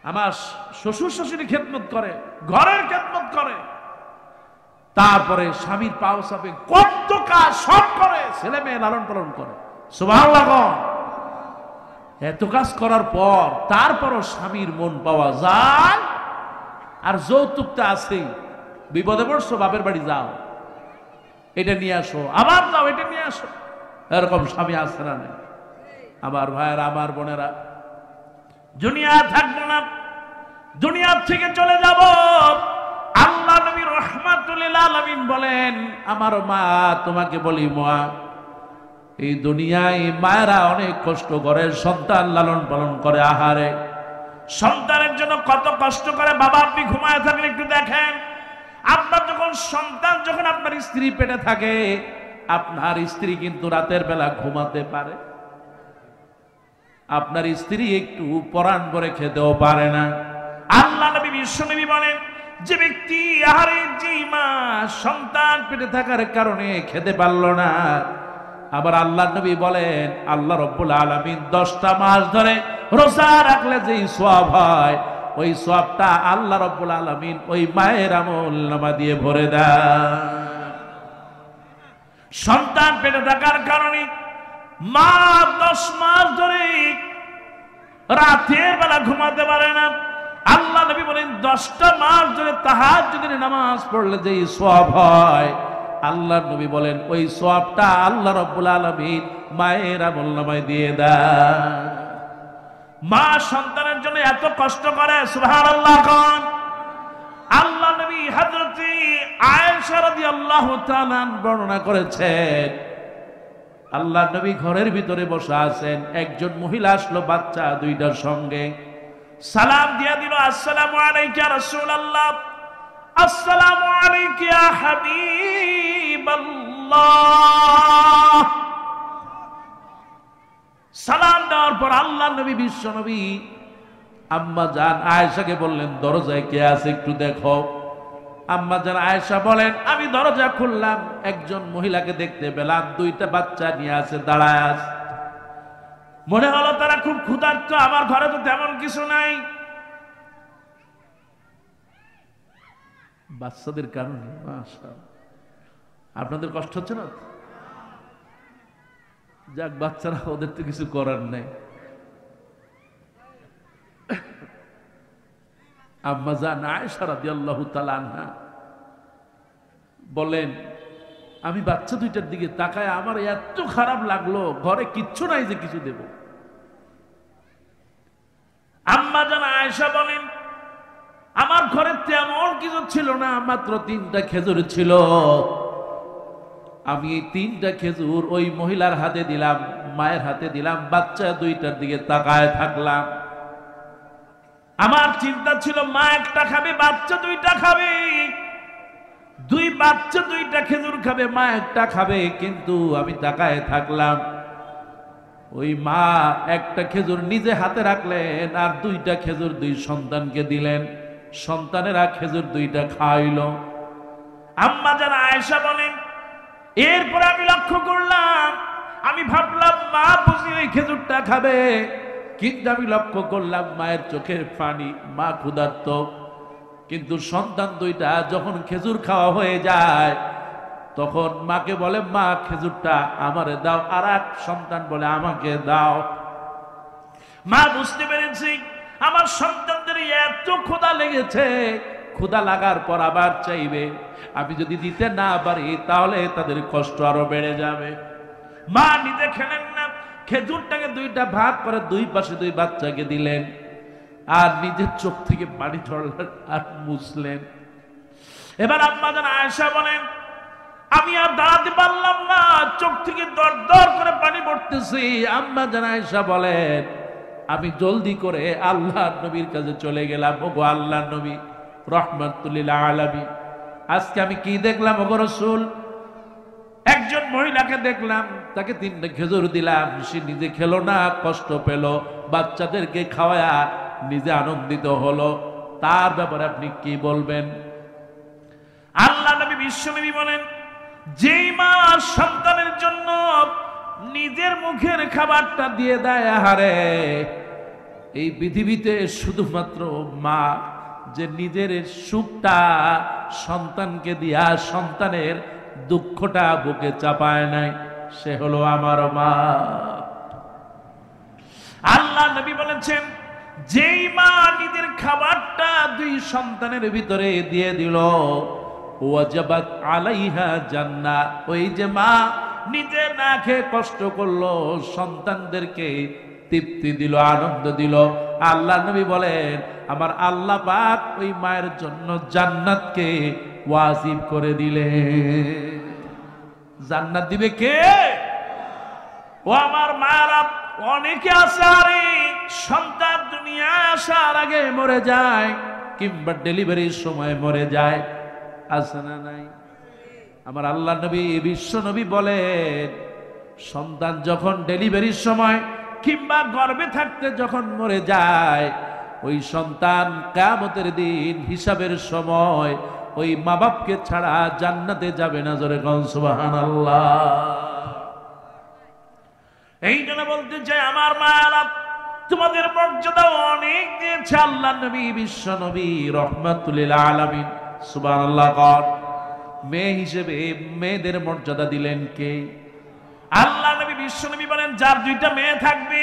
আমার শ্বশুর শাশুড়ি খেদমত করে, ঘরের খেদমত করে, তারপরে স্বামীর পাও চাপে, কত কাজ সব করে, ছেলে মেয়ে লালন পালন করে, সুবহানাল্লাহ। এত কাজ করার পর তারপরও স্বামীর মন পাওয়া যায়। আর যৌতুকটা আছেই, বিপদে পড়ছো বাপের বাড়ি যাও, এটা নিয়ে আসো, আবার যাও এটা নিয়ে আসো, এরকম স্বামী আছে না? আমার ভাইয়েরা, আমার বোনেরা, দুনিয়া থাকবো না, দুনিয়া থেকে চলে যাব। আল্লাহ নবী রাহমাতুল লিল আলামিন বলেন, আমার মা, তোমাকে বলি মা, এই দুনিয়ায় মায়েরা অনেক কষ্ট করে, সন্তান লালন পালন করে, আহারে সন্তানের জন্য কত কষ্ট করে। বাবা আপনি ঘুমায় থাকলে একটু দেখেন, আপনার যখন সন্তান, যখন আপনার স্ত্রী পেটে থাকে, আপনার স্ত্রী কিন্তু রাতের বেলা ঘুমাতে পারে, আপনার স্ত্রী একটু পরাণ ভরে খেতেও পারে না। আল্লাহ নবী বিশ্ব নবী বলেন, যে ব্যক্তি আহারে, যে মা সন্তান পেটে থাকার কারণে খেতে পারল না, আবার আল্লাহ নবী বলেন আল্লাহ রাব্বুল আলামিন 10টা মাস ধরে রোজা রাখলে যেই সওয়াব হয়, ওই সওয়াবটা আল্লাহ রাব্বুল আলামিন ওই মায়ের আমলনামা দিয়ে ভরে দেয়। সন্তান পেটে থাকার কারণে মা 10 মাস ধরে রাতের বেলা ঘুমাতে পারে না। আল্লাহ নবী বলেন 10টা মাস ধরে তাহাজ্জুদের নামাজ পড়লে যেই সওয়াব হয়, আল্লাহ নবী বলেন ওই সওয়াবটা আল্লাহ রাব্বুল আলামিন মায়ের আমলনামায় দিয়ে দেয়। মা সন্তানের জন্য এত কষ্ট করে, সুবহানাল্লাহ কোন। আল্লাহ নবী হযরত আয়েশা রাদিয়াল্লাহু তাআলা বর্ণনা করেছেন, আল্লাহ নবী ঘরের ভিতরে বসে আছেন, একজন মহিলা আসলো বাচ্চা 2টার সঙ্গে, সালাম দিয়া দিল, আসসালামু আলাইকা ইয়া রাসূলুল্লাহ, আসসালামু আলাইকা ইয়া হাবিবাল্লাহ। সালাম দেওয়ার পর আল্লাহ নবী বিশ্ব নবী আম্মা জান আয়েশাকে বললেন দরজায় কে আছে একটু দেখো। আম্মা জান আয়েশা বলেন আমি দরজা খুললাম, একজন মহিলাকে দেখতে পেলাম, দুইটা বাচ্চা নিয়ে আছে, দাঁড়ায় আছে। মনে হলো তারা খুব ক্ষুধার্ত, আমার ঘরে তো তেমন কিছু নাই। বাচ্চাদের কারণে মাশাআল্লাহ আপনাদের কষ্ট হচ্ছে না? যাক বাচ্চারা, ওদের তো কিছু করার নেই। আম্মা জান আয়েশা রাদিয়াল্লাহু তাআলা আনহা বলেন আমি বাচ্চা দুইটার দিকে তাকায় আমার এত খারাপ লাগলো, ঘরে কিচ্ছু নাই যে কিছু দেব। আম্মা জান আয়েশা বলেন আমার ঘরে তেমন কিছু ছিল না, মাত্র 3টা খেজুর ছিল। আমি এই 3টা খেজুর ওই মহিলার হাতে দিলাম, মায়ের হাতে দিলাম, বাচ্চা দুইটার দিকে তাকায় থাকলাম। আমার চিন্তা ছিল মা একটা খাবে, বাচ্চা দুইটা খাবে, বাচ্চা দুইটা খেজুর খাবে, মা একটা খাবে। কিন্তু আমি তাকায় থাকলাম, ওই মা একটা খেজুর নিজে হাতে রাখলেন আর 2টা খেজুর 2 সন্তানকে দিলেন, সন্তানেরা খেজুর 2টা খাইল। আম্মা জান আয়েশা বলেন এরপর আমি লক্ষ্য করলাম, আমি ভাবলাম মা বুঝি ওই খেজুরটা খাবে, কিন্তু আমি লক্ষ্য করলাম মায়ের চোখের পানি, মা ক্ষুধার্ত। কিন্তু সন্তান 2টা যখন খেজুর খাওয়া হয়ে যায় তখন মাকে বলে মা খেজুরটা আমারে দাও, আর এক সন্তান বলে আমাকে দাও। মা বুঝতে পেরেছি আমার সন্তানদের এত ক্ষুধা লেগেছে, ক্ষুধা লাগার পর আবার চাইবে, আমি যদি দিতে না পারি তাহলে তাদের কষ্ট আরো বেড়ে যাবে। মা নিজে খেলেন না, খেজুরটাকে 2টা ভাগ করে 2 পাশে 2 বাচ্চাকে দিলেন, আর নিজের চোখ থেকে পানি ঝরলেন আর মুছলেন। এবার আম্মা জান আয়েশা বলেন আমি আর দাঁড়াতে পারলাম না, চোখ থেকে দর দর করে পানি পড়তেছি। আম্মা জান আয়েশা বলেন আমি জলদি করে আল্লাহর নবীর কাছে চলে গেলাম। ওগো আল্লাহর নবী রাহমাতুল লিল আলামিন, আজকে আমি কি দেখলাম ওগো রাসূল? একজন মহিলাকে দেখলাম, তাকে 3টা খেজুর দিলাম, সে নিজে খেলো না, কষ্ট পেল, বাচ্চাদেরকে খাওয়ায়া নিজে আনন্দিত হলো, তার ব্যাপারে আপনি কি বলবেন? আল্লাহ নবী বিশ্বনবী বলেন যেই মা সন্তানের জন্য নিজের মুখের খাবারটা দিয়ে দেয় আহারে, এই পৃথিবীতে শুধুমাত্র মা যে নিজের সুখটা সন্তানকে দিয়া সন্তানের দুঃখটা বুকে চাপায় নাই, সে হলো আমার মা। আল্লাহ নবী বলেছেন যেই মা নিজের খাবারটা 2 সন্তানের ভিতরে দিয়ে দিল ওয়াজাবাত আলাইহা জান্নাত, ওই যে মা নিজে না খেয়ে কষ্ট করলো, সন্তানদেরকে তৃপ্তি দিল, আনন্দ দিল, আল্লাহ নবী বলেন আমার আল্লাহ পাক ওই মায়ের জন্য জান্নাতকে ওয়াজিব করে দিলে। জান্নাত দিবে কে? ও আমার মায়েরা, অনেকে আছে আরে সন্তান দুনিয়ায় আসার আগে মরে যায় কিংবা ডেলিভারির সময় মরে যায়, আছে না নাই? আমার আল্লাহ নবী বিশ্ব নবী বলেন সন্তান যখন ডেলিভারির সময় কিংবা গর্ভে থাকতে যখন মরে যায়, ওই সন্তান কিয়ামতের দিন হিসাবের সময় ওই মা বাপকে ছাড়া জান্নাতে যাবে না। জোরে কোন সুবহানাল্লাহ। এই জন্য বলতে চাই আমার মায়েরা, তোমাদের মর্যাদা অনেক দিয়েছে আল্লাহ নবী বিশ্ব নবী রাহমাতুল লিল আলামিন। সুবহানাল্লাহ। মেয়ে হিসেবে মেয়েদের মর্যাদা দিলেন কে? আল্লাহ নবী বিশ্ব নবী বলেন যার 2টা মেয়ে থাকবে,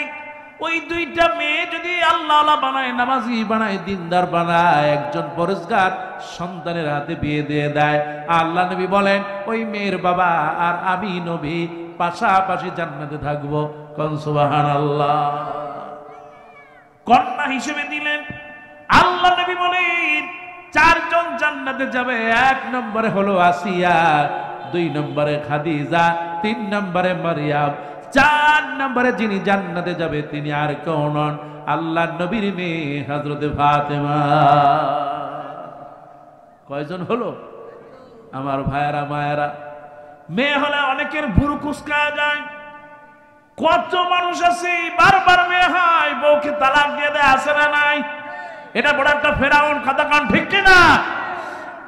ওই 2টা মেয়ে যদি আল্লাহওয়ালা বানায়, নামাজি বানায়, দিনদার বানায়, একজন পরেজগার সন্তানের হাতে বিয়ে দিয়ে দেয়, আল্লাহ নবী বলেন ওই মেয়ের বাবা আর আমি নবী পাশাপাশি জান্নাতে থাকবো। কোন সুবহানাল্লাহ। কন্যা হিসেবে দিলেন, আল্লাহ নবী বলেন 4 জন জান্নাতে যাবে। 1 নম্বরে হলো আসিয়া, 2 নম্বরে খাদিজা, 3 নম্বরে মারিয়াম, 4 নম্বরে যিনি জান্নাতে যাবে তিনি আর কেউ নন, আল্লাহ নবীর মেয়ে হযরতে ফাতেমা। কয়জন হলো আমার ভাইয়েরা মায়েরা? মেয়ে হলে অনেকের ভুরু কুচকা যায়, কত মানুষ আছে বারবার মেয়ে হয়, বউকে তালাক দিয়ে দেয়, আছে না নাই? এটা বড় একটা ফেরাউন কথা কান, ঠিক কিনা?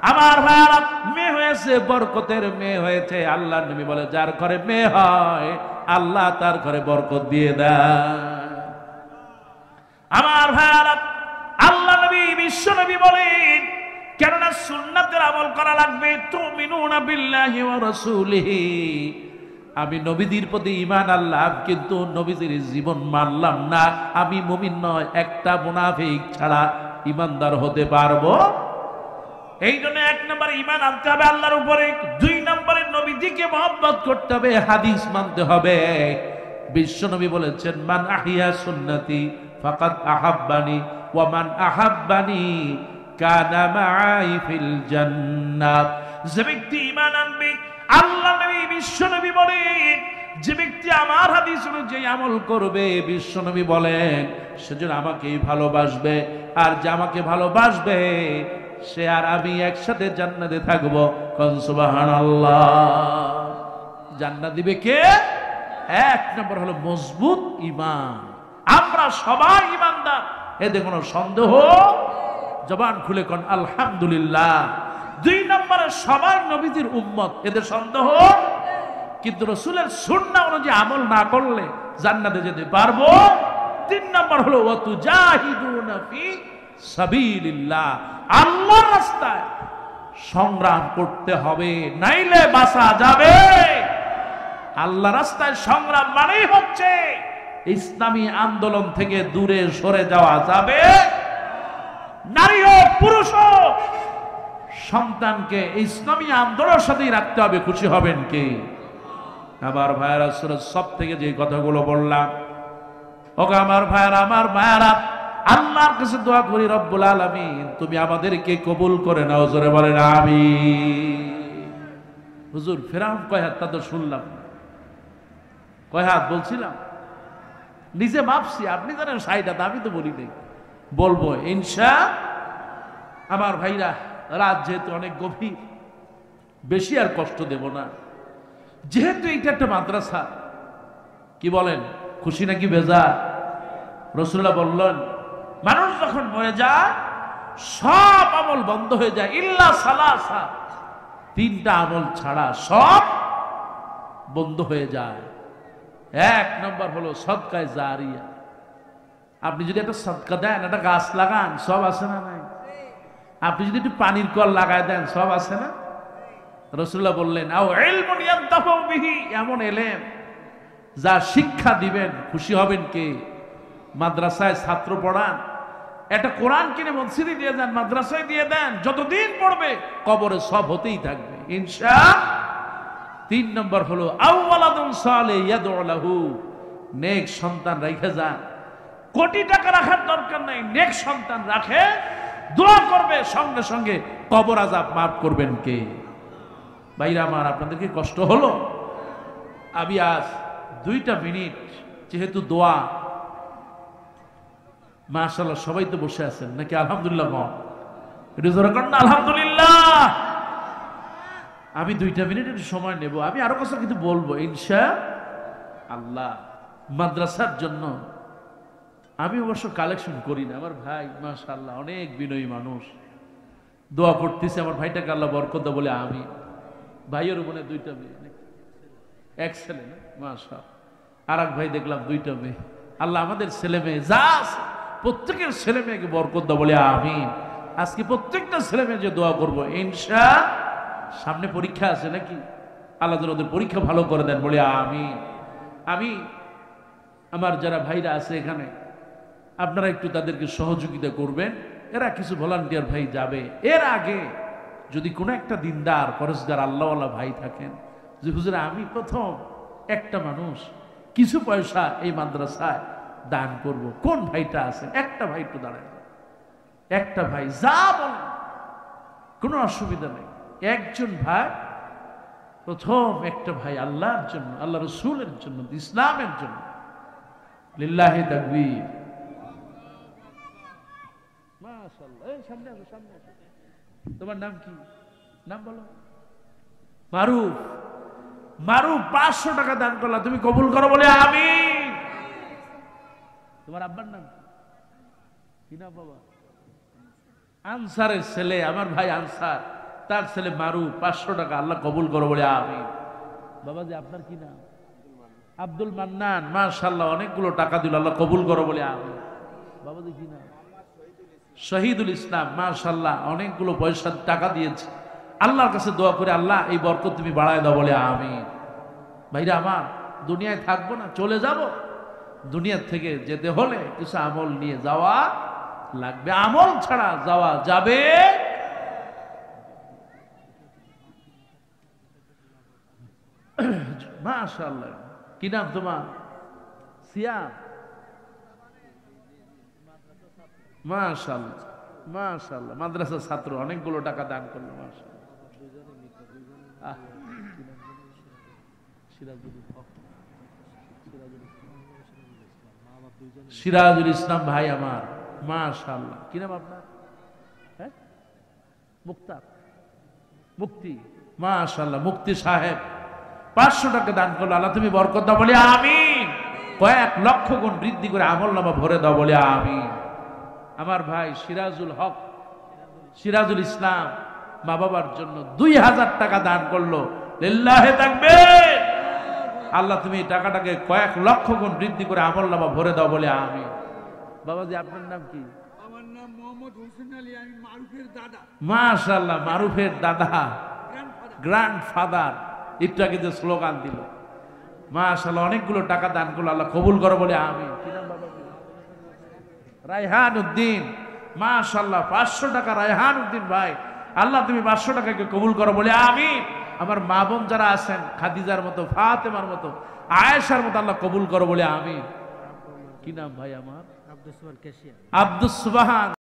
আমার ভাইরা, মেয়ে হয়েছে, বরকতের মেয়ে হয়েছে। আল্লাহ নবী বলে যার ঘরে মেয়ে হয় আল্লাহ তার ঘরে বরকত দিয়ে দেয়। আমার ভাইরা, আল্লাহ নবী, বিশ্ব নবী বলেন, কেননা সুন্নাতের আমল করা লাগবে। তুমিনুনা বিল্লাহি ওয়া রাসূলিহি, আমি নবীদের প্রতি ঈমান আনলাম কিন্তু নবীজির জীবন মানলাম না, আমি মুমিন নয়। একটা মুনাফিক ছাড়া ঈমানদার হতে পারবো? এই জন্য 1 নম্বরে ঈমান আনতে হবে আল্লাহর উপরে, 2 নম্বরে নবীজিকে মহব্বত করতে হবে, হাদিস মানতে হবে। বিশ্ব নবী বলেছেন, মান আহিয়া সুন্নতি ফাকাদ আহাব্বানি ওয়া মান আহাব্বানি কানা মাই ফিল জান্নাত। যে ব্যক্তি ঈমান আনবে, আল্লাহ নবী, বিশ্ব নবী বলেন, যে ব্যক্তি আমার হাদিস অনুযায়ী আমল করবে, বিশ্ব নবী বলেন, সেজন আমাকেই ভালোবাসবে, আর যে আমাকে ভালোবাসবে সে আর আমি একসাথে জান্নাতে থাকবো। কোন সুবহানাল্লাহ। জান্নাত দিবে কে? 1 নম্বর হলো মজবুত ঈমান। আমরা সবাই ঈমানদার, এতে কোনো সন্দেহ, জবান খুলে কোন আলহামদুলিল্লাহ। 2 নম্বরে সবাই নবীজির উম্মত, এদের সন্দেহ। কিন্তু রাসূলের সুন্নাহ অনুযায়ী আমল না করলে জান্নাতে যেতে পারবো। 3 নম্বর হলো ওয়াতুজাহিদুনা ফি সাবিলিল্লাহ, আল্লাহর রাস্তায় সংগ্রাম করতে হবে, নাইলে বাঁচা যাবে। আল্লাহর রাস্তায় সংগ্রাম মানেই হচ্ছে ইসলামী আন্দোলন থেকে দূরে সরে যাওয়া যাবে। নারী হোক পুরুষ হোক, সন্তানকে ইসলামী আন্দোলনের সাথেই রাখতে হবে। খুশি হবেন কে? আমার ভাইয়েরা, সব থেকে যে কথাগুলো বললাম, ওকে আমার ভাইয়েরা, আমার মায়েরা, আল্লাহর কাছে দোয়া করি, রব্বুল আলামিন তুমি আমাদেরকে কবুল করে নাও। জোরে বলেন আমিন। হুজুর ফেরাউন কয় হাত? তা তো শুনলাম, কয় হাত বলছিলাম? নিজে মাপছি, আপনি জানেন 60 হাত, আমি তো বলি নাই। বলবো ইনশা। আমার ভাইরা, রাত যেহেতু অনেক গভীর, বেশি আর কষ্ট দেব না। যেহেতু এটা একটা মাদ্রাসা, কি বলেন, খুশি নাকি বেজার? রাসূলুল্লাহ বললেন, মানুষ যখন মরে যায় সব আমল বন্ধ হয়ে যায়, ইল্লা সালাসা, 3টা আমল ছাড়া সব বন্ধ হয়ে যায়। 1 নম্বর হলো সদকায়ে জারিয়া। আপনি যদি একটা সদকা দেন, একটা গাছ লাগান, সব আছে না নাই? আপনি যদি একটু পানির কল লাগায় দেন, সব আছে না? রাসূলুল্লাহ বললেন, আও ইলমুন ইয়ানতাফু বিহি, এমন এলেম যা শিক্ষা দিবেন। খুশি হবেন কে? মাদ্রাসায় ছাত্র পড়ান, একটা কোরআন কিনে মসজিদে দিয়ে দেন, মাদ্রাসায় দিয়ে দেন, যতদিন পড়বে কবরে সব হতেই থাকবে ইনশাআল্লাহ। 3 নম্বর হলো আওয়ালাদুন সালিহ ইয়াদউ লাহু, নেক সন্তান রেখে যান। কোটি টাকা রাখার দরকার নাই, নেক সন্তান রাখে, দোয়া করবে, সঙ্গে সঙ্গে কবর আযাব মাফ করবেন কে? ভাইরা আমার, আপনাদের কি কষ্ট হলো? আমি আজ 2টা মিনিট, যেহেতু দোয়া, মাশাআল্লাহ সবাই তো বসে আছেন নাকি? আলহামদুলিল্লাহ, এটা জোরে করেন না আলহামদুলিল্লাহ। আমি 2টা মিনিট একটু সময় নেব, আমি আরো কথা কিছু বলবো ইনশাআল্লাহ। মাদ্রাসার জন্য আমি অবশ্য কালেকশন করি না, আমার ভাই মাশাআল্লাহ অনেক বিনয়ী মানুষ, দোয়া করতেছে আমার ভাইটাকে আল্লাহ বরকত বলে। আমি ভাইয়ের মনে 2টা মেয়ে, 1 ছেলে না মাশাআল্লাহ, আর এক ভাই দেখলাম 2টা মেয়ে। আল্লাহ আমাদের ছেলে মেয়ে যা প্রত্যেকের ছেলে মেয়েকে বরকত দাও বলে আমিন। আজকে প্রত্যেকটা ছেলে মেয়ে যে দোয়া করবো ইনশাআল্লাহ। সামনে পরীক্ষা আছে নাকি? আল্লাহ যেন ওদের পরীক্ষা ভালো করে দেন বলে আমিন। আমি আমার যারা ভাইরা আছে এখানে, আপনারা একটু তাদেরকে সহযোগিতা করবেন। এরা কিছু ভলান্টিয়ার ভাই যাবে। এর আগে যদি কোনো একটা দিনদার পরেশগার আল্লাহওয়ালা ভাই থাকেন, যে হুজুর আমি প্রথম একটা মানুষ কিছু পয়সা এই মাদ্রাসায় দান করব, কোন ভাইটা আছে? একটা ভাই একটু দাঁড়ায়, একটা ভাই যা বলেন, কোনো অসুবিধা নেই। একজন ভাই, প্রথম একটা ভাই আল্লাহর জন্য, আল্লাহ রসুলের জন্য, ইসলামের জন্য, লিল্লাহি তাকবীর। মাশাআল্লাহ, এই সামনে আসো, সামনে আসো। তোমার নাম কি? নাম বলো। মারুফ। মারু 500 টাকা দান করলা, তুমি কবুল করো বলে আমিন। তোমার আব্বার নাম কি নাম বাবা? আনসারের ছেলে, আমার ভাই আনসার, তার ছেলে মারু 500 টাকা, আল্লাহ কবুল করো বলে আমিন। বাবাজি আপনার কি নাম? আব্দুল মান্নান, মাশাআল্লাহ অনেকগুলো টাকা দিল, আল্লাহ কবুল করো বলে আমিন। বাবাজি কি নাম? শহীদুল ইসলাম, মাশাআল্লাহ অনেকগুলো পয়সা টাকা দিয়েছে। আল্লাহর কাছে দোয়া করে আল্লাহ এই বরকত তুমি বাড়ায় দাও বলে আমিন। ভাইরা আমার, দুনিয়ায় থাকবো না, চলে যাব। দুনিয়ার থেকে যেতে হলে কিছু আমল নিয়ে যাওয়া লাগবে, আমল ছাড়া যাওয়া যাবে। মাশাআল্লাহ, কি নাম তোমার? সিয়াম, মাশাআল্লাহ মাশাআল্লাহ, মাদ্রাসার ছাত্র, অনেকগুলো টাকা দান করলো, মাশাআল্লাহ। সিরাজুল ইসলাম ভাই আমার, মাশাআল্লাহ। কি নাম আপনার? মুক্তার, মুক্তি, মাশাআল্লাহ মুক্তি সাহেব 500 টাকা দান করলো, আল্লাহ তুমি বরকত দাও বলে আমিন। কয়েক লক্ষ গুণ বৃদ্ধি করে আমলনামা ভরে দাও বলে আমিন। আমার ভাই সিরাজুল হক, সিরাজুল ইসলাম মা বাবার জন্য 2000 টাকা দান করলো, লিল্লাহি তাকবীর। আল্লাহ তুমি এই টাকাটাকে কয়েক লক্ষ গুণ বৃদ্ধি করে আমলনামা ভরে দাও বলে আমিন। বাবাজি আপনার নাম কি? আমার নাম মোহাম্মদ হোসেন আলী, আমি মারুফের দাদা। মাশাআল্লাহ, মারুফের দাদা, গ্র্যান্ডফাদার। একটু আগে যে স্লোগান দিল, মাশাআল্লাহ অনেকগুলো টাকা দান করলো, আল্লাহ কবুল করো বলে আমিন। কি নাম বাবা? রায়হান উদ্দিন, মাশাআল্লাহ 500 টাকা রায়হান উদ্দিন ভাই, আল্লাহ তুমি 500 টাকাকে কবুল করো বলে আমিন। আমার মা বোন যারা আছেন, খাদিজার মতো, ফাতেমার মতো, আয়েশার মতো, আল্লাহ কবুল করো বলে আমিন। কি নাম ভাই আমার? আব্দুস সুবহান।